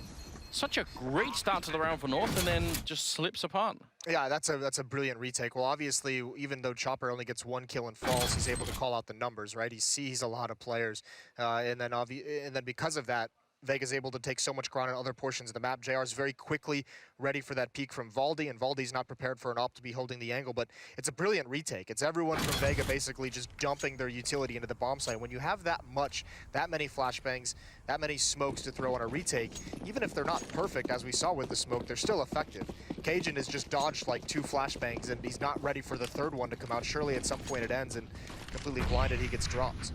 such a great start to the round for North, and then just slips apart. Yeah, that's a brilliant retake. Well, obviously, even though Chopper only gets 1 kill and falls, he's able to call out the numbers, right? He sees a lot of players, and then because of that, Vega's able to take so much ground in other portions of the map. JR's very quickly ready for that peek from Valde, and Valde's not prepared for an op to be holding the angle, but it's a brilliant retake. It's everyone from Vega basically just dumping their utility into the bomb site. When you have that many flashbangs, that many smokes to throw on a retake, even if they're not perfect, as we saw with the smoke, they're still effective. Cajun has just dodged like 2 flashbangs, and he's not ready for the 3rd one to come out. Surely at some point it ends, and completely blinded, he gets dropped.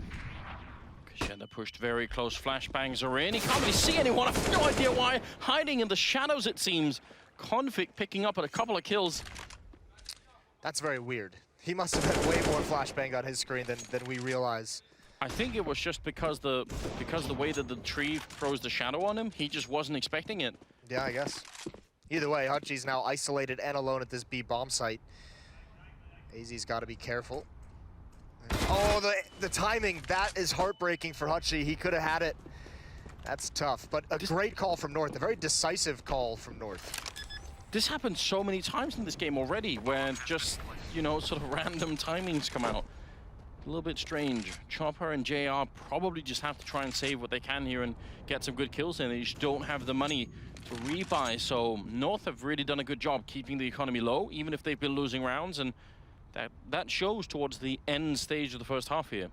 Shenda pushed very close. Flashbangs are in. He can't really see anyone. I have no idea why. Hiding in the shadows, it seems. Config picking up at a couple of kills. That's very weird. He must have had way more flashbang on his screen than we realize. I think it was just because the way that the tree throws the shadow on him, he just wasn't expecting it. Yeah, I guess. Either way, Hutchie's now isolated and alone at this B bomb site. AZ's got to be careful. Oh, the timing, that is heartbreaking for Hutchie. He could have had it. That's tough, but a great call from North, a very decisive call from North. This happened so many times in this game already, where just, you know, sort of random timings come out. A little bit strange. Chopper and JR probably just have to try and save what they can here and get some good kills in. They just don't have the money to rebuy. So North have really done a good job keeping the economy low, even if they've been losing rounds, and that shows towards the end stage of the first half here.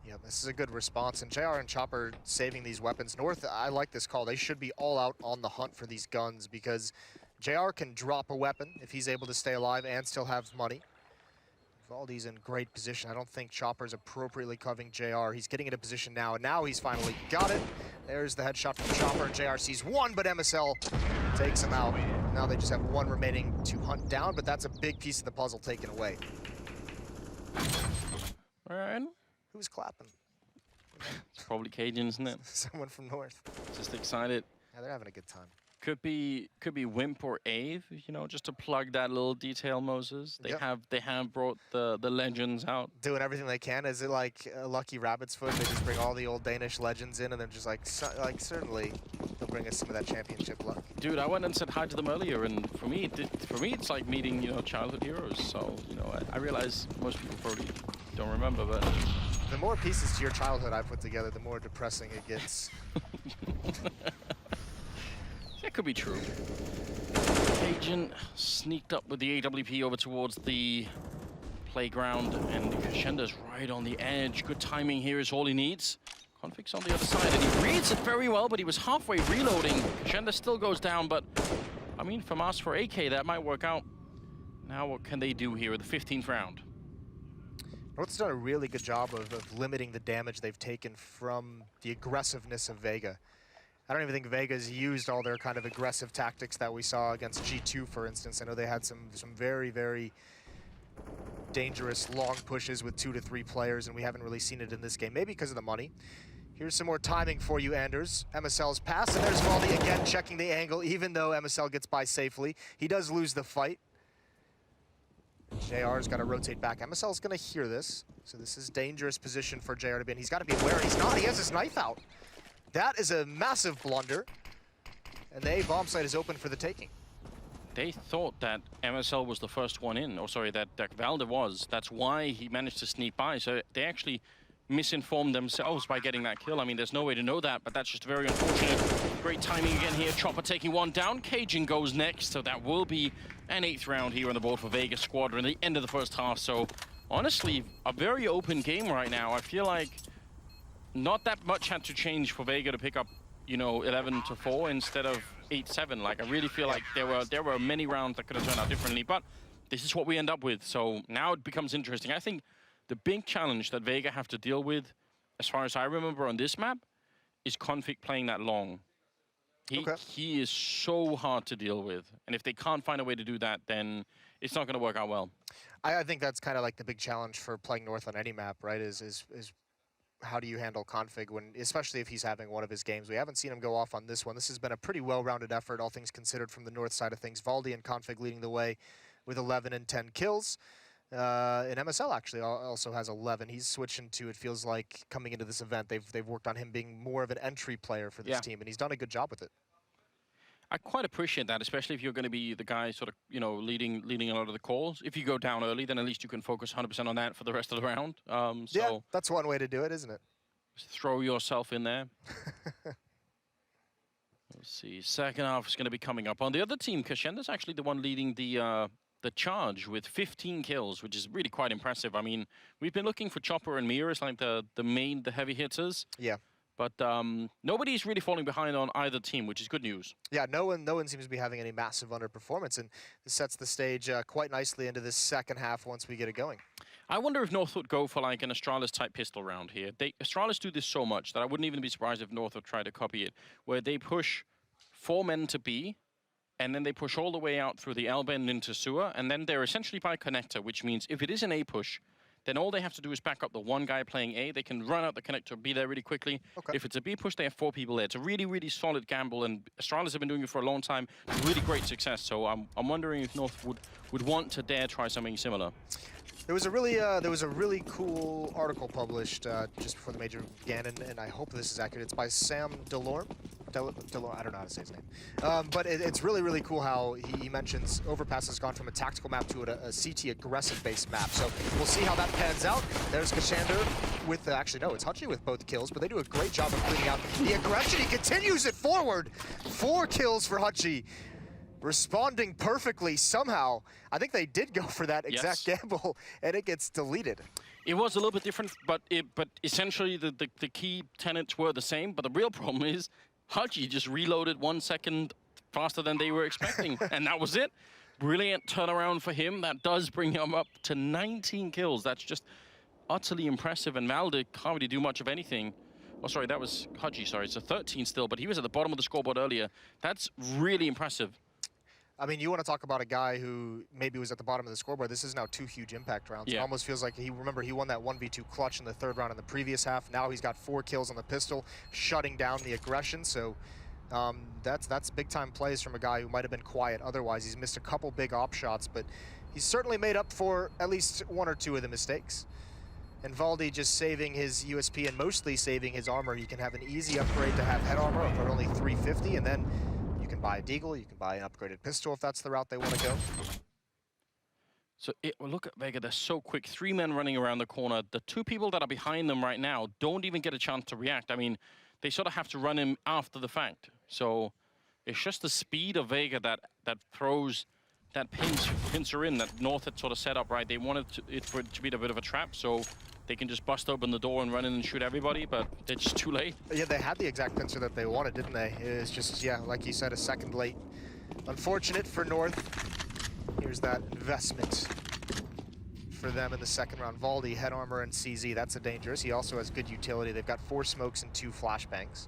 Yeah, this is a good response, and JR and Chopper saving these weapons. North, I like this call. They should be all out on the hunt for these guns because JR can drop a weapon if he's able to stay alive and still have money. Valdi's in great position. I don't think Chopper's appropriately covering JR. He's getting into position now, and now he's finally got it. There's the headshot from Chopper, and JR sees one, but MSL takes him out. Now they just have one remaining to hunt down, but that's a big piece of the puzzle taken away. All right. Who's clapping? It's probably Cajun, isn't it? Someone from North. Just excited. Yeah, they're having a good time. Could be Wimp or Ave, you know, just to plug that little detail, Moses. They have brought the legends out. Doing everything they can. Is it like Lucky Rabbit's Foot? They just bring all the old Danish legends in, and they're just like certainly they'll bring us some of that championship luck. Dude, I went and said hi to them earlier, and for me, it's like meeting, you know, childhood heroes. So, you know, I realize most people probably don't remember, but the more pieces to your childhood I put together, the more depressing it gets. That could be true. Agent sneaked up with the AWP over towards the playground, and Kashenda's right on the edge. Good timing here is all he needs. Config's on the other side, and he reads it very well, but he was halfway reloading. Kashenda still goes down, but I mean, from us for AK, that might work out. Now what can they do here in the 15th round? North's done a really good job of limiting the damage they've taken from the aggressiveness of Vega. I don't even think Vega's used all their kind of aggressive tactics that we saw against G2, for instance. I know they had some very, very dangerous long pushes with 2 to 3 players, and we haven't really seen it in this game, maybe because of the money. Here's some more timing for you, Anders. MSL's pass, and there's Valdi again checking the angle, even though MSL gets by safely. He does lose the fight. JR's got to rotate back. MSL's going to hear this, so this is dangerous position for JR to be in. He's got to be aware. He's not. He has his knife out. That is a massive blunder, and the A bomb site is open for the taking. They thought that MSL was the first one in, or sorry, that Valde was. That's why he managed to sneak by. So they actually misinformed themselves by getting that kill. I mean, there's no way to know that, but that's just very unfortunate. Great timing again here. Chopper taking one down. Cajun goes next, so that will be an 8th round here on the board for Vega Squadron at the end of the first half. So honestly, a very open game right now. I feel like not that much had to change for Vega to pick up, you know, 11-4 instead of 8-7. Like, I really feel like there were many rounds that could have turned out differently, but this is what we end up with. So now it becomes interesting. I think the big challenge that Vega have to deal with, as far as I remember on this map, is Config playing that long. He is so hard to deal with, and if they can't find a way to do that, then it's not going to work out well. I think that's kind of like the big challenge for playing North on any map, right? Is how do you handle Config when, especially if he's having one of his games? We haven't seen him go off on this one. This has been a pretty well-rounded effort, all things considered, from the North side of things. Valdi and Config leading the way with 11 and 10 kills. And MSL actually also has 11. He's switching to, it feels like, coming into this event, they've worked on him being more of an entry player for this team, and he's done a good job with it. I quite appreciate that, especially if you're going to be the guy sort of, you know, leading a lot of the calls. If you go down early, then at least you can focus 100% on that for the rest of the round. Yeah, that's one way to do it, isn't it? Just throw yourself in there. Let's see. Second half is going to be coming up. On the other team, Kashenda's actually the one leading the charge with 15 kills, which is really quite impressive. I mean, we've been looking for Chopper and Mir as like the heavy hitters. Yeah. But nobody's really falling behind on either team, which is good news. Yeah, no one seems to be having any massive underperformance, and this sets the stage quite nicely into this second half once we get it going. I wonder if North would go for like an Astralis-type pistol round here. Astralis do this so much that I wouldn't even be surprised if North would try to copy it, where they push 4 men to B, and then they push all the way out through the L bend into sewer, and then they're essentially by connector, which means if it is an A push, then all they have to do is back up the one guy playing A. They can run out the connector, be there really quickly. If it's a B push, they have 4 people there. It's a really, really solid gamble, and Astralis have been doing it for a long time. Really great success, so I'm wondering if North would want to dare try something similar. There was a really cool article published just before the major began, and I hope this is accurate. It's by Sam Delorme. I don't know how to say his name. But it's really, really cool how he mentions Overpass has gone from a tactical map to a CT aggressive-based map. So we'll see how that pans out. There's Kashander with, actually no, it's Hutchie with both kills, but they do a great job of cleaning out the aggression. He continues it forward. 4 kills for Hutchie. Responding perfectly somehow. I think they did go for that exact gamble, and it gets deleted. It was a little bit different, but essentially the key tenets were the same. But the real problem is Hutchie just reloaded 1 second faster than they were expecting, and that was it. Brilliant turnaround for him. That does bring him up to 19 kills. That's just utterly impressive, and Malde can't really do much of anything. Oh, sorry, that was Hutchie, sorry. So 13 still, but he was at the bottom of the scoreboard earlier. That's really impressive. I mean, you want to talk about a guy who maybe was at the bottom of the scoreboard. This is now 2 huge impact rounds. Yeah. It almost feels like he won that 1v2 clutch in the 3rd round in the previous half. Now he's got 4 kills on the pistol, shutting down the aggression. So that's big time plays from a guy who might have been quiet otherwise. He's missed a couple big op shots, but he's certainly made up for at least 1 or 2 of the mistakes. And Valdi just saving his USP and mostly saving his armor. You can have an easy upgrade to have head armor for only 350, and then you can buy a deagle, you can buy an upgraded pistol if that's the route they want to go. So well, look at Vega, they're so quick. 3 men running around the corner. The 2 people that are behind them right now don't even get a chance to react. I mean, they sort of have to run him after the fact. So it's just the speed of Vega that throws that pincer in that North had sort of set up, right? They wanted it to be a bit of a trap, so they can just bust open the door and run in and shoot everybody, but it's just too late. Yeah, they had the exact pincer that they wanted, didn't they? It's just, yeah, like you said, a second late. Unfortunate for North. Here's that investment for them in the 2nd round. Valdi, head armor, and CZ, that's a dangerous. He also has good utility. They've got 4 smokes and 2 flashbangs.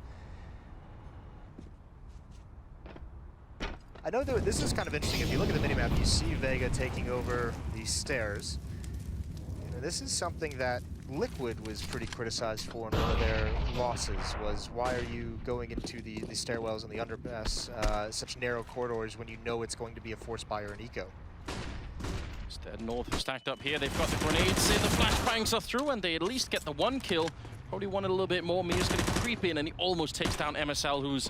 I know that this is kind of interesting. If you look at the minimap, you see Vega taking over these stairs. This is something that Liquid was pretty criticized for in one of their losses, was why are you going into the stairwells and the underpass, such narrow corridors when you know it's going to be a force buy or an eco? Instead, North are stacked up here. They've got the grenades in, the flashbangs are through, and they at least get the 1 kill. Probably wanted a little bit more. Mia's going to creep in, and he almost takes down MSL, who's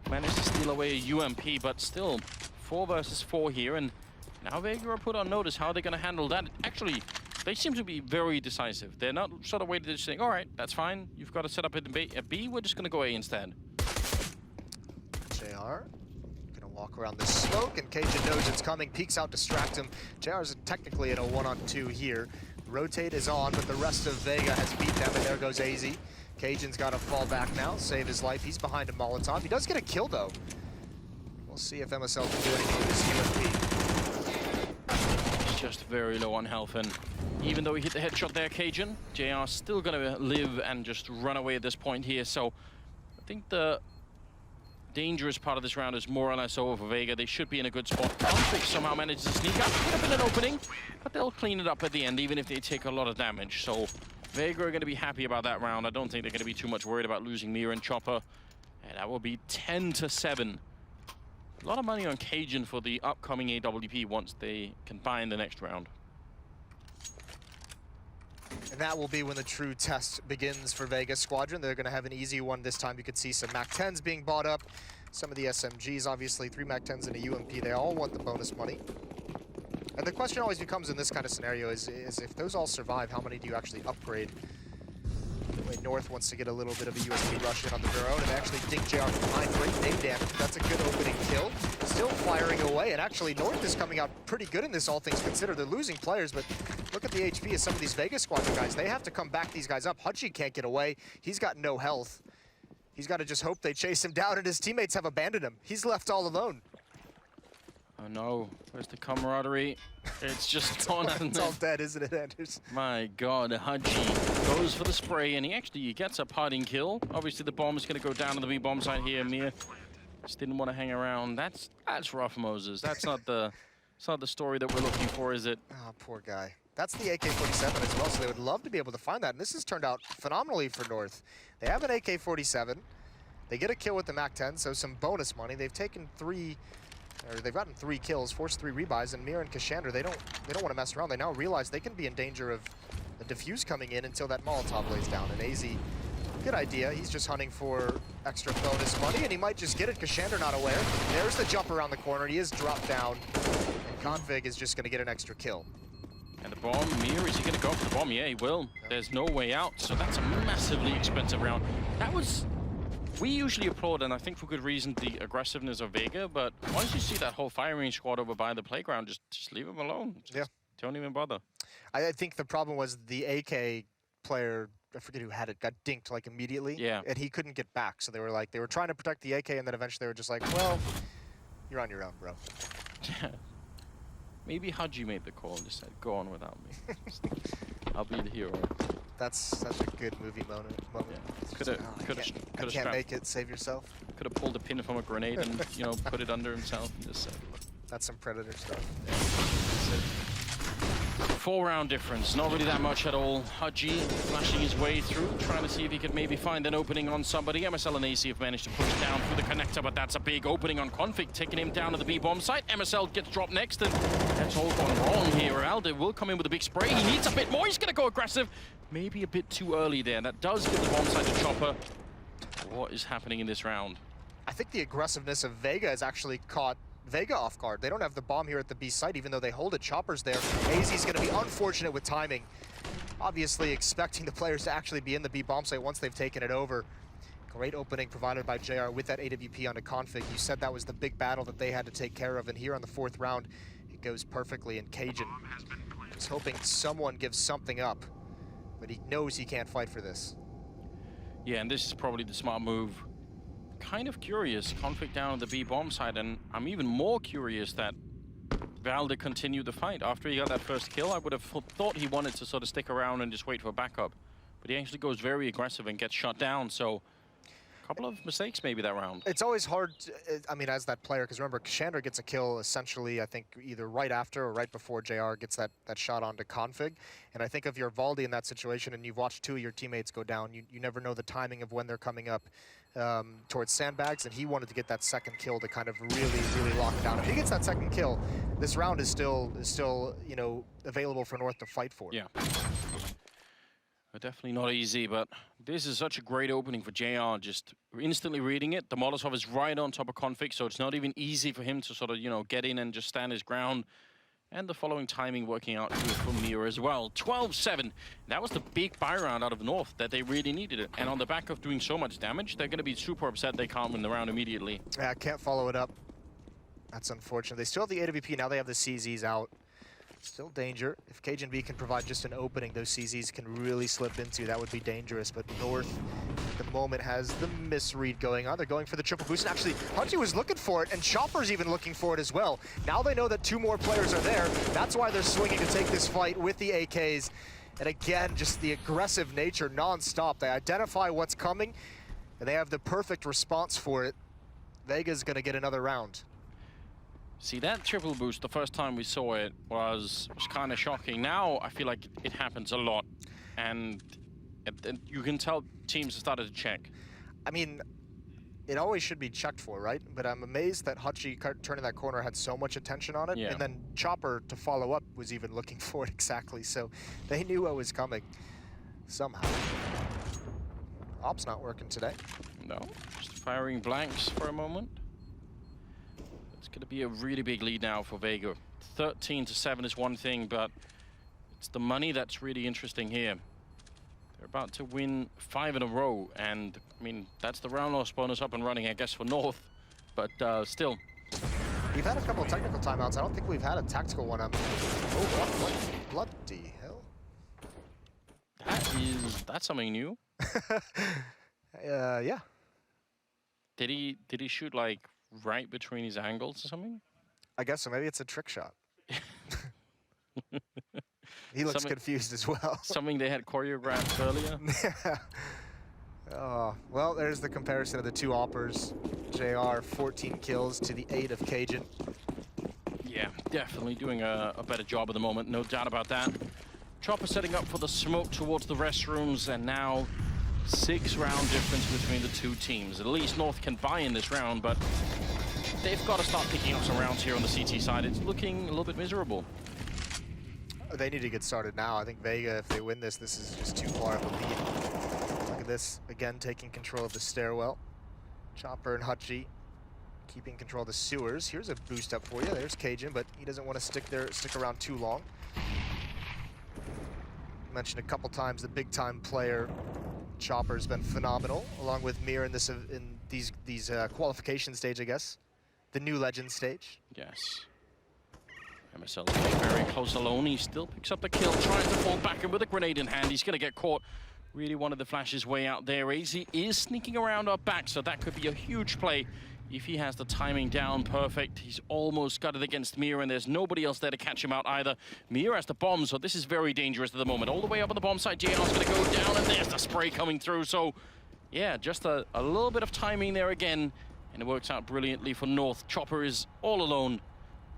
managed to steal away a UMP, but still 4 versus 4 here, and now Vega are put on notice. How are they going to handle that? Actually, they seem to be very decisive. They're not sort of waiting to just think, all right, that's fine. You've got to set up a B. We're just going to go A instead. JR gonna walk around the smoke, and Cajun knows it's coming. Peeks out, distract him. JR's technically in a 1-on-2 here. Rotate is on, but the rest of Vega has beat them, and there goes AZ. Cajun's got to fall back now, save his life. He's behind a Molotov. He does get a kill, though. We'll see if MSL can do anything with this UMP. Just very low on health, and even though he hit the headshot there, Cajun, JR still gonna live and just run away at this point here. So I think the dangerous part of this round is more or less over for Vega. They should be in a good spot. Config somehow manages to sneak up, could have been an opening, but they'll clean it up at the end, even if they take a lot of damage. So Vega are gonna be happy about that round. I don't think they're gonna be too much worried about losing Mira and Chopper, and that will be 10-7. A lot of money on Cajun for the upcoming AWP once they can buy in the next round. And that will be when the true test begins for Vega Squadron. They're going to have an easy one this time. You could see some MAC-10s being bought up. Some of the SMGs, obviously, 3 MAC-10s and a UMP. They all want the bonus money. And the question always becomes in this kind of scenario is if those all survive, how many do you actually upgrade? North wants to get a little bit of a USP rush in on their own and actually dig JR from behind. Great nade damage. That's a good opening kill. Still firing away, and actually North is coming out pretty good in this, all things considered. They're losing players, but look at the HP of some of these Vegas Squadron guys. They have to come back these guys up. Hutchie can't get away. He's got no health. He's got to just hope they chase him down, and his teammates have abandoned him. He's left all alone. Oh no, where's the camaraderie? It's just gone, hasn't it? It's all dead, isn't it, Anders? My God, Hutchie goes for the spray, and he gets a parting kill. Obviously, the bomb is going to go down to the B bomb site here. Mia just didn't want to hang around. That's rough, Moses. That's not the story that we're looking for, is it? Oh, poor guy. That's the AK-47 as well, so they would love to be able to find that. And this has turned out phenomenally for North. They have an AK-47. They get a kill with the MAC-10, so some bonus money. They've taken they've gotten 3 kills, forced 3 rebuys, and Mira and Kashander, they don't want to mess around. They now realize they can be in danger of the defuse coming in until that Molotov lays down. And AZ Good idea. He's just hunting for extra bonus money, and he might just get it because Shander not aware. There's the jump around the corner. He is dropped down, and Config is just going to get an extra kill. And the bomb, Mir, is he going to go for the bomb? Yeah, he will. There's no way out, so that's a massively expensive round. That was... We usually applaud, and I think for good reason, the aggressiveness of Vega, but once you see that whole firing squad over by the playground, just leave him alone. Just don't even bother. I think the problem was the AK player, I forget who had it, got dinked like immediately. Yeah. And he couldn't get back, so they were trying to protect the AK, and then eventually they were just like, well, you're on your own, bro. Maybe Haji made the call and just said, go on without me. I'll be the hero. That's such a good movie moment. Yeah. I can't make it, save yourself. Could have pulled a pin from a grenade and, you know, put it under himself and just said, look. That's some Predator stuff. Yeah. 4-round difference, not really that much at all. Haji flashing his way through, trying to see if he could maybe find an opening on somebody. MSL and AC have managed to push down through the connector, but that's a big opening on Config, taking him down to the B-bomb site. MSL gets dropped next, and that's all gone wrong here. Alde will come in with a big spray. He needs a bit more. He's going to go aggressive. Maybe a bit too early there. That does give the bomb site to Chopper. What is happening in this round? I think the aggressiveness of Vega has actually caught Vega off guard. They don't have the bomb here at the B site, even though they hold it. Chopper's there. AZ's going to be unfortunate with timing. Obviously expecting the players to actually be in the B bomb site once they've taken it over. Great opening provided by JR with that AWP onto Config. You said that was the big battle that they had to take care of, and here on the 4th round, it goes perfectly, and Cajun is hoping someone gives something up, but he knows he can't fight for this. Yeah, and this is probably the smart move. Kind of curious, Config down on the B bomb side, and I'm even more curious that Valve continued the fight. After he got that first kill, I would have thought he wanted to sort of stick around and just wait for backup. But he actually goes very aggressive and gets shot down, so a couple of mistakes maybe that round. It's always hard, I mean, as that player, because remember, Shander gets a kill essentially, I think, either right after or right before JR gets that shot onto Config. And I think if you're Valdi in that situation and you've watched 2 of your teammates go down, you never know the timing of when they're coming up towards sandbags, and he wanted to get that second kill to kind of really lock down. If he gets that second kill, this round is still you know, available for North to fight for. Yeah. Definitely not easy, but this is such a great opening for JR, just instantly reading it. The Molotov is right on top of Config, so it's not even easy for him to sort of, you know, get in and just stand his ground. And the following timing working out good for Mir as well. 12-7. That was the big buy round out of North that they really needed it. And on the back of doing so much damage, they're going to be super upset they can't win the round immediately. Yeah, can't follow it up. That's unfortunate. They still have the AWP, now they have the CZs out. Still danger. If Cajun B can provide just an opening, those CZs can really slip into. That would be dangerous. But North, at the moment, has the misread going on. They're going for the triple boost. And actually, Punchy was looking for it, and Chopper's even looking for it as well. Now they know that 2 more players are there. That's why they're swinging to take this fight with the AKs. And again, just the aggressive nature non-stop. They identify what's coming, and they have the perfect response for it. Vega's going to get another round. See, that triple boost, the first time we saw it, was kind of shocking. Now, I feel like it happens a lot. And you can tell teams have started to check. I mean, it always should be checked for, right? But I'm amazed that Hachi turning that corner had so much attention on it. Yeah. And then Chopper, to follow up, was even looking for it exactly. So they knew what was coming somehow. Op's not working today. No, just firing blanks for a moment. It's going to be a really big lead now for Vega. 13-7 is one thing, but it's the money that's really interesting here. They're about to win 5 in a row, and I mean, that's the round loss bonus up and running, I guess, for North, but still. We've had a couple of technical timeouts. I don't think we've had a tactical one. Oh, what bloody hell? That's something new. Yeah. Did he shoot like right between his angles or something? I guess so. Maybe it's a trick shot. He looks confused as well. Something they had choreographed earlier. Yeah. Oh, well, there's the comparison of the 2 oppers. JR, 14 kills to the 8 of Cajun. Yeah, definitely doing a better job at the moment, no doubt about that. Chopper setting up for the smoke towards the restrooms, and now 6-round difference between the 2 teams. At least North can buy in this round, but they've got to start picking up some rounds here on the CT side. It's looking a little bit miserable. They need to get started now. I think Vega, if they win this, this is just too far of a lead. Look at at this, again taking control of the stairwell. Chopper and Hutchie keeping control of the sewers. Here's a boost up for you. There's Cajun, but he doesn't want to stick around too long. Mentioned a couple times the big time player Chopper's been phenomenal, along with Mir in these qualification stage, I guess. The new legend stage. Yes. MSL very close alone. He still picks up the kill, trying to fall back, and with a grenade in hand, he's going to get caught. Really wanted the flash his way out there. AZ is sneaking around our back, so that could be a huge play if he has the timing down perfect. He's almost got it against Mir, and there's nobody else there to catch him out either. Mir has the bomb, so this is very dangerous at the moment. All the way up on the bomb side, JR's going to go down, and there's the spray coming through. So, yeah, just a little bit of timing there again, and it works out brilliantly for North. Chopper is all alone.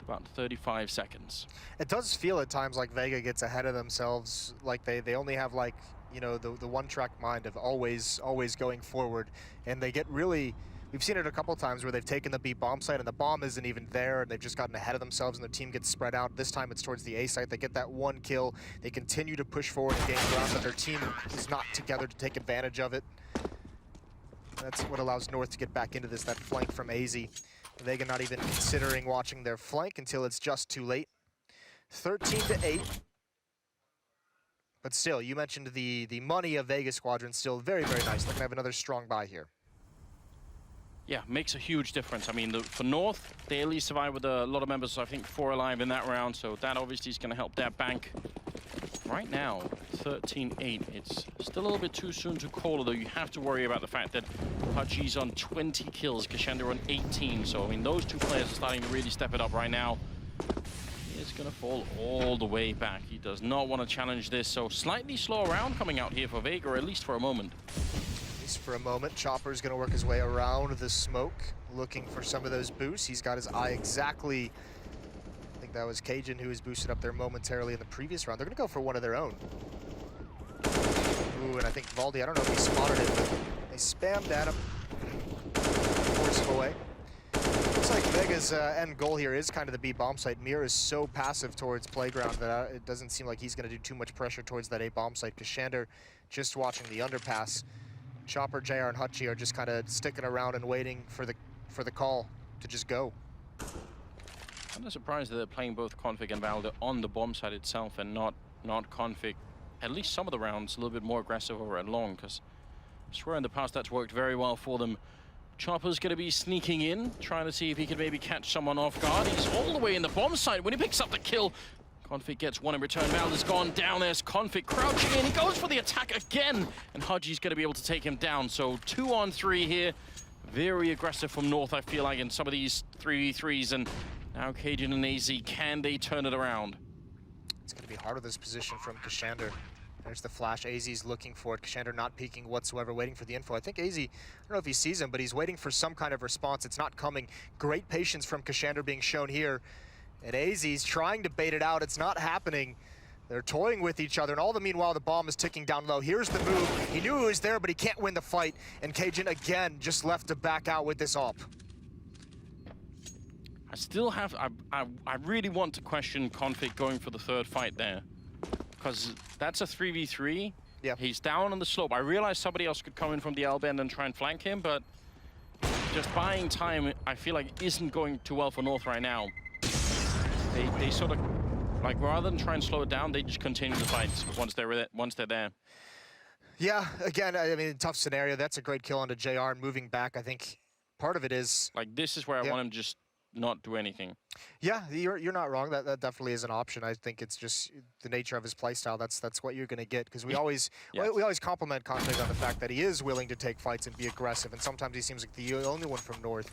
About 35 seconds. It does feel at times like Vega gets ahead of themselves, like they only have, like, you know, the one-track mind of always going forward, and they get really, we've seen it a couple times where they've taken the B bomb site and the bomb isn't even there, and they've just gotten ahead of themselves and the team gets spread out. This time it's towards the A site. They get that one kill. They continue to push forward and gain ground, but their team is not together to take advantage of it. That's what allows North to get back into this, that flank from AZ. Vega not even considering watching their flank until it's just too late. 13-8. But still, you mentioned the money of Vega Squadron, still very, very nice. They're gonna have another strong buy here. Yeah, makes a huge difference. I mean, for North, they at least survived with a lot of members, so I think 4 alive in that round, so that obviously is gonna help their bank. Right now, 13-8. It's still a little bit too soon to call, although you have to worry about the fact that Hutchie's on 20 kills, Kashander on 18. So, I mean, those two players are starting to really step it up right now. He is going to fall all the way back. He does not want to challenge this, so slightly slow round coming out here for Vega, or at least for a moment. At least for a moment. Chopper's going to work his way around the smoke, looking for some of those boosts. He's got his eye exactly... I think that was Cajun who was boosted up there momentarily in the previous round. They're going to go for one of their own. Ooh, and I think Valdi, I don't know if he spotted it, but they spammed at him. Force him away. Looks like Vega's end goal here is kind of the B bomb site. Mir is so passive towards Playground that it doesn't seem like he's going to do too much pressure towards that A bomb site. Kashander just watching the underpass. Chopper, JR, and Hutchie are just kind of sticking around and waiting for the call to just go. I'm not surprised that they're playing both Config and Valve on the bomb side itself and not Config. At least some of the rounds a little bit more aggressive over at long, because I swear in the past that's worked very well for them. Chopper's going to be sneaking in, trying to see if he can maybe catch someone off guard. He's all the way in the bomb site. When he picks up the kill, Config gets one in return. Valve has gone down. There's Config crouching in. He goes for the attack again, and Hudgie's going to be able to take him down. So 2 on 3 here. Very aggressive from North, I feel like, in some of these 3v3s, and now Cajun and AZ, can they turn it around? It's going to be hard with this position from Kashander. There's the flash. AZ's looking for it. Kashander not peeking whatsoever, waiting for the info. I think AZ, I don't know if he sees him, but he's waiting for some kind of response. It's not coming. Great patience from Kashander being shown here. And AZ's trying to bait it out. It's not happening. They're toying with each other, and all the meanwhile, the bomb is ticking down low. Here's the move. He knew he was there, but he can't win the fight. And Cajun, again, just left to back out with this AWP. I still have, I really want to question Config going for the third fight there. Because that's a 3v3. Yeah. He's down on the slope. I realize somebody else could come in from the L bend and try and flank him, but just buying time, I feel like isn't going too well for North right now. They sort of, like, rather than try and slow it down, they just continue the fight once they're there. Yeah, again, I mean, tough scenario. That's a great kill onto JR, and moving back, I think part of it is... Like, this is where I want him to just not do anything. Yeah, you're not wrong. That definitely is an option. I think it's just the nature of his playstyle. That's what you're going to get, because we always we always compliment Config on the fact that he is willing to take fights and be aggressive, and sometimes he seems like the only one from North.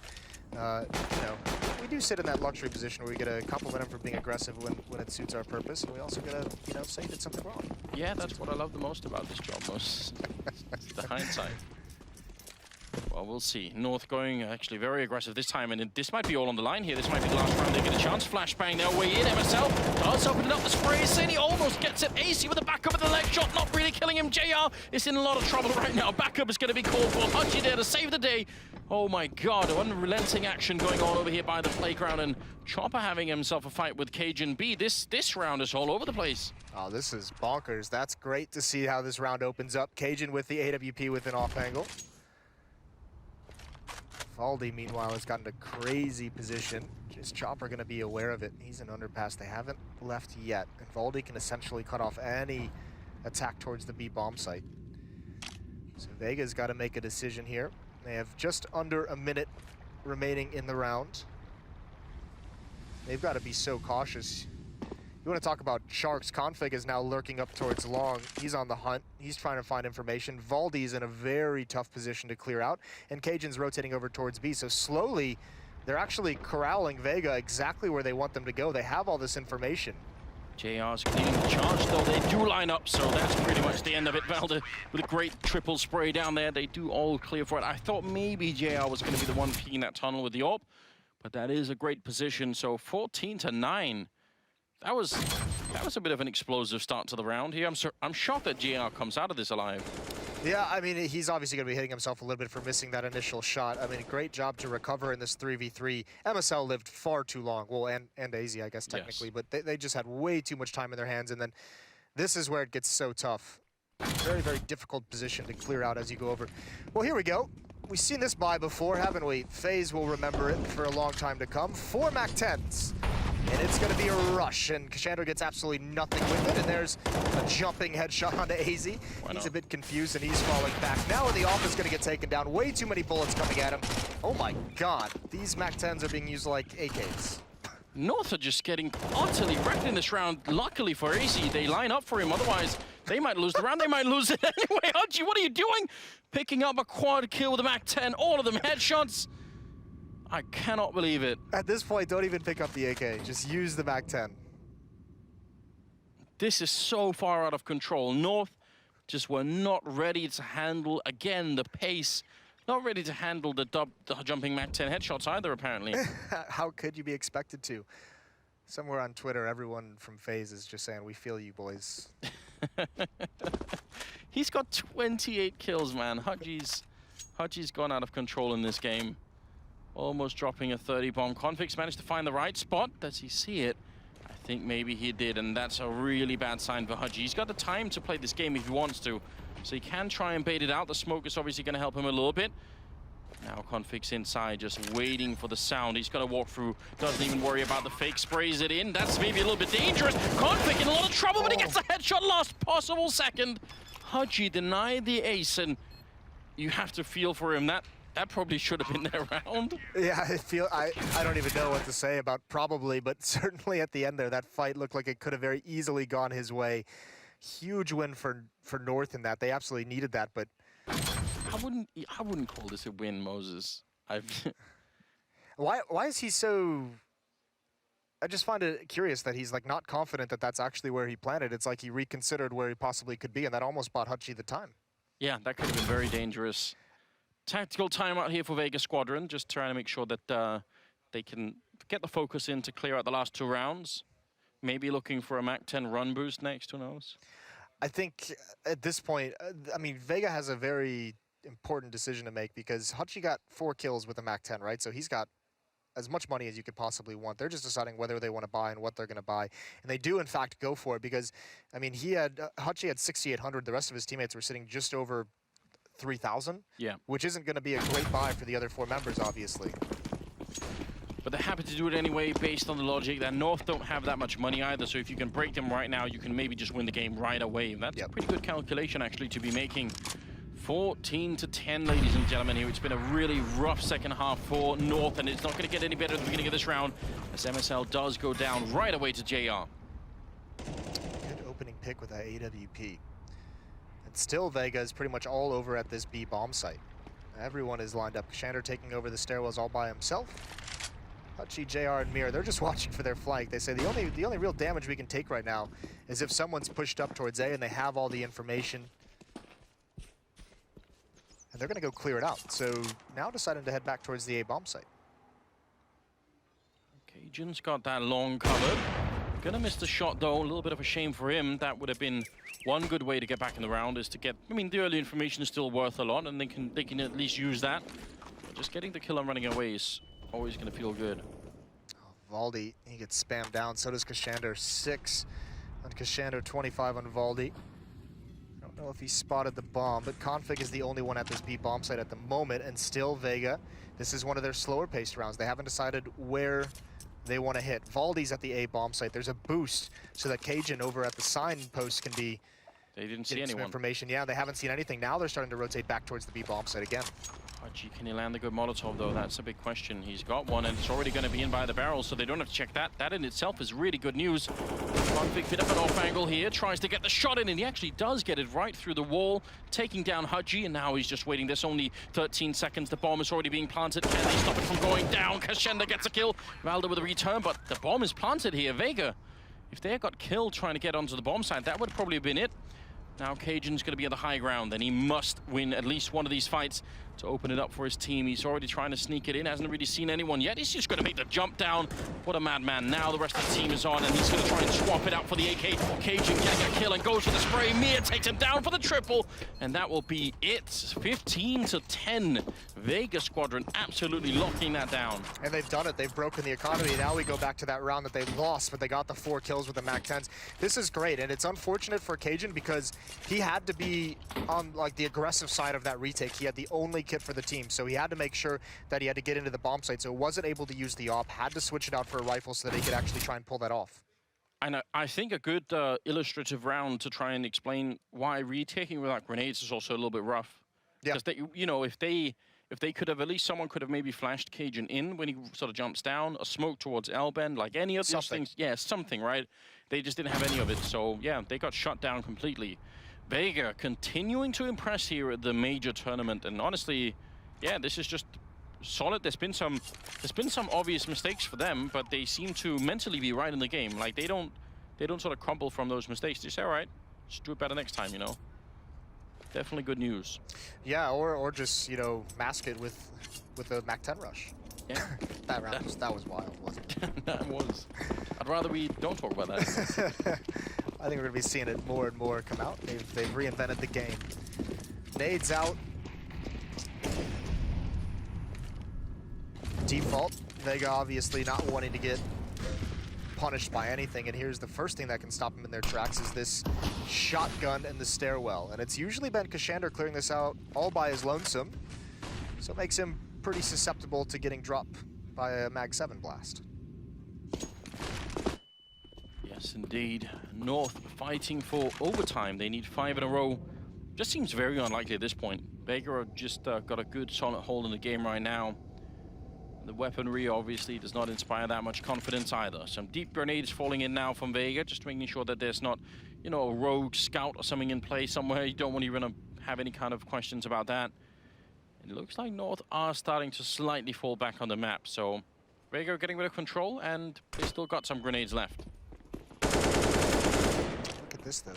You know, we do sit in that luxury position where we get to compliment him for being aggressive when it suits our purpose, and we also get to, you know, say he did something wrong. Yeah, that's what I love the most about this job, the hindsight. Well, we'll see. North going actually very aggressive this time, and this might be all on the line here. This might be the last round they get a chance. Flashbang their way in. MSL does open it up. The spray is in. He almost gets it. AC with the backup with the leg shot, not really killing him. JR is in a lot of trouble right now. Backup is going to be called for. Hutchie there to save the day. Oh my god, unrelenting action going on over here by the playground, and Chopper having himself a fight with Cajun B. This round is all over the place. Oh, this is bonkers. That's great to see how this round opens up. Cajun with the AWP with an off angle. Valde, meanwhile, has gotten a crazy position. Is Chopper going to be aware of it? He's in underpass. They haven't left yet. And Valde can essentially cut off any attack towards the B bomb site. So Vega's got to make a decision here. They have just under a minute remaining in the round. They've got to be so cautious. You want to talk about sharks. Config is now lurking up towards long. He's on the hunt. He's trying to find information. Valde's in a very tough position to clear out. And Cajun's rotating over towards B. So slowly, they're actually corralling Vega exactly where they want them to go. They have all this information. JR's cleaning the charge, though. They do line up, so that's pretty much the end of it. Valde with a great triple spray down there. They do all clear for it. I thought maybe JR was going to be the one peeking that tunnel with the AWP, but that is a great position. So 14-9. That was a bit of an explosive start to the round here. I'm shocked that JR comes out of this alive. Yeah, I mean, he's obviously going to be hitting himself a little bit for missing that initial shot. I mean, a great job to recover in this 3v3. MSL lived far too long. Well, and AZ, I guess, technically. Yes. But they just had way too much time in their hands. And then this is where it gets so tough. Very, very difficult position to clear out as you go over. Well, here we go. We've seen this buy before, haven't we? FaZe will remember it for a long time to come. 4 MAC-10s. And it's going to be a rush, and Kashandra gets absolutely nothing with it, and there's a jumping headshot onto AZ. He's a bit confused, and he's falling back. Now the AWP is going to get taken down. Way too many bullets coming at him. Oh my god, these MAC-10s are being used like AKs. North are just getting utterly wrecked in this round. Luckily for AZ, they line up for him, otherwise they might lose the round. They might lose it anyway. Haji, what are you doing? Picking up a quad kill with a MAC-10, all of them headshots. I cannot believe it. At this point, don't even pick up the AK. Just use the MAC-10. This is so far out of control. North just were not ready to handle, again, the pace. Not ready to handle the jumping MAC-10 headshots either, apparently. How could you be expected to? Somewhere on Twitter, everyone from FaZe is just saying, we feel you, boys. He's got 28 kills, man. Haji's gone out of control in this game. Almost dropping a 30 bomb. Config's managed to find the right spot. Does he see it? I think maybe he did, and that's a really bad sign for Haji. He's got the time to play this game if he wants to, so he can try and bait it out. The smoke is obviously going to help him a little bit. Now Config's inside, just waiting for the sound. He's got to walk through, doesn't even worry about the fake, sprays it in. That's maybe a little bit dangerous. Config in a lot of trouble, but he gets a headshot last possible second. Haji denied the ace, and you have to feel for him. That probably should have been their round. Yeah, I don't even know what to say about probably, but certainly at the end there, that fight looked like it could have very easily gone his way. Huge win for North in that. They absolutely needed that, but I wouldn't call this a win, Moses. Why is he so? I just find it curious that he's like not confident that that's actually where he planted. It's like he reconsidered where he possibly could be, and that almost bought Hachi the time. Yeah, that could have been very dangerous. Tactical timeout here for Vega Squadron, just trying to make sure that they can get the focus in to clear out the last 2 rounds. Maybe looking for a MAC-10 run boost next, who knows? I think at this point, I mean, Vega has a very important decision to make because Hachi got 4 kills with a MAC-10, right? So he's got as much money as you could possibly want. They're just deciding whether they want to buy and what they're going to buy. And they do, in fact, go for it because, I mean, Hachi had 6,800. The rest of his teammates were sitting just over 3,000, yeah, which isn't going to be a great buy for the other 4 members, obviously. But they're happy to do it anyway, based on the logic that North don't have that much money either, so if you can break them right now, you can maybe just win the game right away. That's a pretty good calculation, actually, to be making. 14-10, ladies and gentlemen, here. It's been a really rough second half for North, and it's not going to get any better at the beginning of this round, as MSL does go down right away to JR. Good opening pick with that AWP. Still, Vega is pretty much all over at this B bomb site. Everyone is lined up. Kashandra taking over the stairwells all by himself. Hachi, JR, and Mir, they're just watching for their flank. They say the only real damage we can take right now is if someone's pushed up towards A and they have all the information. And they're going to go clear it out. So now deciding to head back towards the A bomb site. Cajun's got that long covered. Gonna miss the shot though, a little bit of a shame for him. That would have been one good way to get back in the round, is to get, I mean, the early information is still worth a lot, and they can at least use that. Just getting the kill and running away is always going to feel good. Valdi, he gets spammed down. So does Kashander. 6 on Kashander, 25 on Valdi. I don't know if he spotted the bomb, but Config is the only one at this B bomb site at the moment, and still Vega. This is one of their slower paced rounds. They haven't decided where they want to hit. Valdi's at the A bomb site. There's a boost so that Cajun over at the signpost can be They didn't see getting some anyone. information. Yeah, they haven't seen anything. Now they're starting to rotate back towards the B bomb site again. Gee, can he land a good Molotov, though? That's a big question. He's got one, and it's already going to be in by the barrel, so they don't have to check that. That in itself is really good news. Config bit of an off angle here, tries to get the shot in, and he actually does get it right through the wall, taking down Hudgy, and now he's just waiting. There's only 13 seconds. The bomb is already being planted. Can they stop it from going down? Kashander gets a kill. Valda with a return, but the bomb is planted here. Vega, if they had got killed trying to get onto the bomb site, that would probably have been it. Now Cajun's going to be at the high ground, and he must win at least one of these fights to open it up for his team. He's already trying to sneak it in, hasn't really seen anyone yet. He's just going to make the jump down. What a madman. Now the rest of the team is on, and he's going to try and swap it out for the AK. Cajun getting a kill and goes for the spray. Mir takes him down for the triple, and that will be it. 15-10. Vega Squadron absolutely locking that down. And they've done it. They've broken the economy. Now we go back to that round that they lost, but they got the 4 kills with the MAC-10s. This is great, and it's unfortunate for Cajun because he had to be on like the aggressive side of that retake. He had the only kit for the team, so he had to make sure that he had to get into the bomb site, so wasn't able to use the op, had to switch it out for a rifle so that he could actually try and pull that off. And I think a good illustrative round to try and explain why retaking without grenades is also a little bit rough. Yeah. Because they, you know, if they could have, at least someone could have maybe flashed Cajun in when he sort of jumps down, a smoke towards L-bend, like any of those things. Yeah, something, right? They just didn't have any of it, so yeah, they got shut down completely. Vega continuing to impress here at the major tournament, and honestly, yeah, this is just solid. There's been some obvious mistakes for them, but they seem to mentally be right in the game. Like they don't sort of crumble from those mistakes. They say, all right, just do it better next time, you know. Definitely good news. Yeah, or just, you know, mask it with a MAC-10 rush. Yeah. that was wild, wasn't it? That was. I'd rather we don't talk about that. I think we're going to be seeing it more and more come out. They've reinvented the game. Nades out. Default. Vega obviously not wanting to get punished by anything, and here's the first thing that can stop him in their tracks is this shotgun in the stairwell. And it's usually been Kashander clearing this out all by his lonesome, so it makes him pretty susceptible to getting dropped by a Mag-7 blast. Yes, indeed. North fighting for overtime. They need 5 in a row. Just seems very unlikely at this point. Vega have just got a good solid hold in the game right now. The weaponry obviously does not inspire that much confidence either. Some deep grenades falling in now from Vega, just making sure that there's not, you know, a rogue scout or something in play somewhere. You don't want even to have any kind of questions about that. It looks like North are starting to slightly fall back on the map, so Vega are getting rid of control, and they still got some grenades left. Look at this though,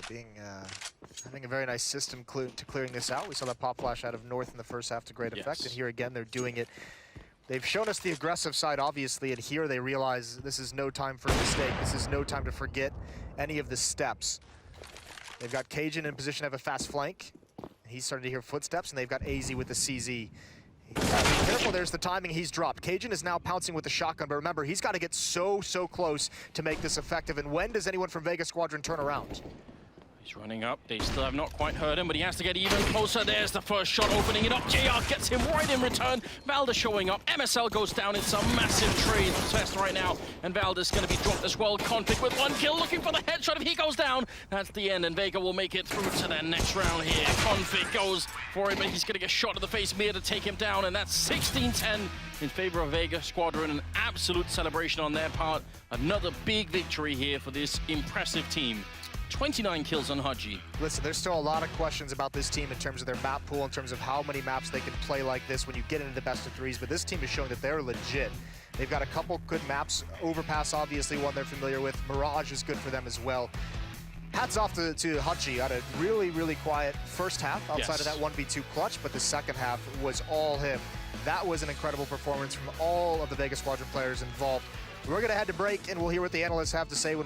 having a very nice system to clearing this out. We saw that pop flash out of North in the first half to great effect, and here again they're doing it. They've shown us the aggressive side, obviously, and here they realize this is no time for a mistake. This is no time to forget any of the steps. They've got Cajun in position to have a fast flank. He's starting to hear footsteps, and they've got AZ with the CZ. Be careful, there's the timing, he's dropped. Cajun is now pouncing with the shotgun, but remember, he's got to get so close to make this effective. And when does anyone from Vega Squadron turn around? He's running up. They still have not quite heard him, but he has to get even closer. There's the first shot opening it up. JR gets him right in return. Valda showing up. MSL goes down. It's a massive trade test right now, and Valda's going to be dropped as well. Config with 1 kill, looking for the headshot. If he goes down, that's the end, and Vega will make it through to their next round here. Config goes for it, but he's going to get shot in the face. Mir to take him down, and that's 16-10 in favor of Vega Squadron. An absolute celebration on their part. Another big victory here for this impressive team. 29 kills on Hudgy. Listen, there's still a lot of questions about this team in terms of their map pool, in terms of how many maps they can play like this when you get into the best of 3s, but this team is showing that they're legit. They've got a couple good maps. Overpass, obviously, one they're familiar with. Mirage is good for them as well. Hats off to Hudgy. Had a really quiet first half outside of that 1v2 clutch, but the second half was all him. That was an incredible performance from all of the Vega Squadron players involved. We're going to head to break, and we'll hear what the analysts have to say when we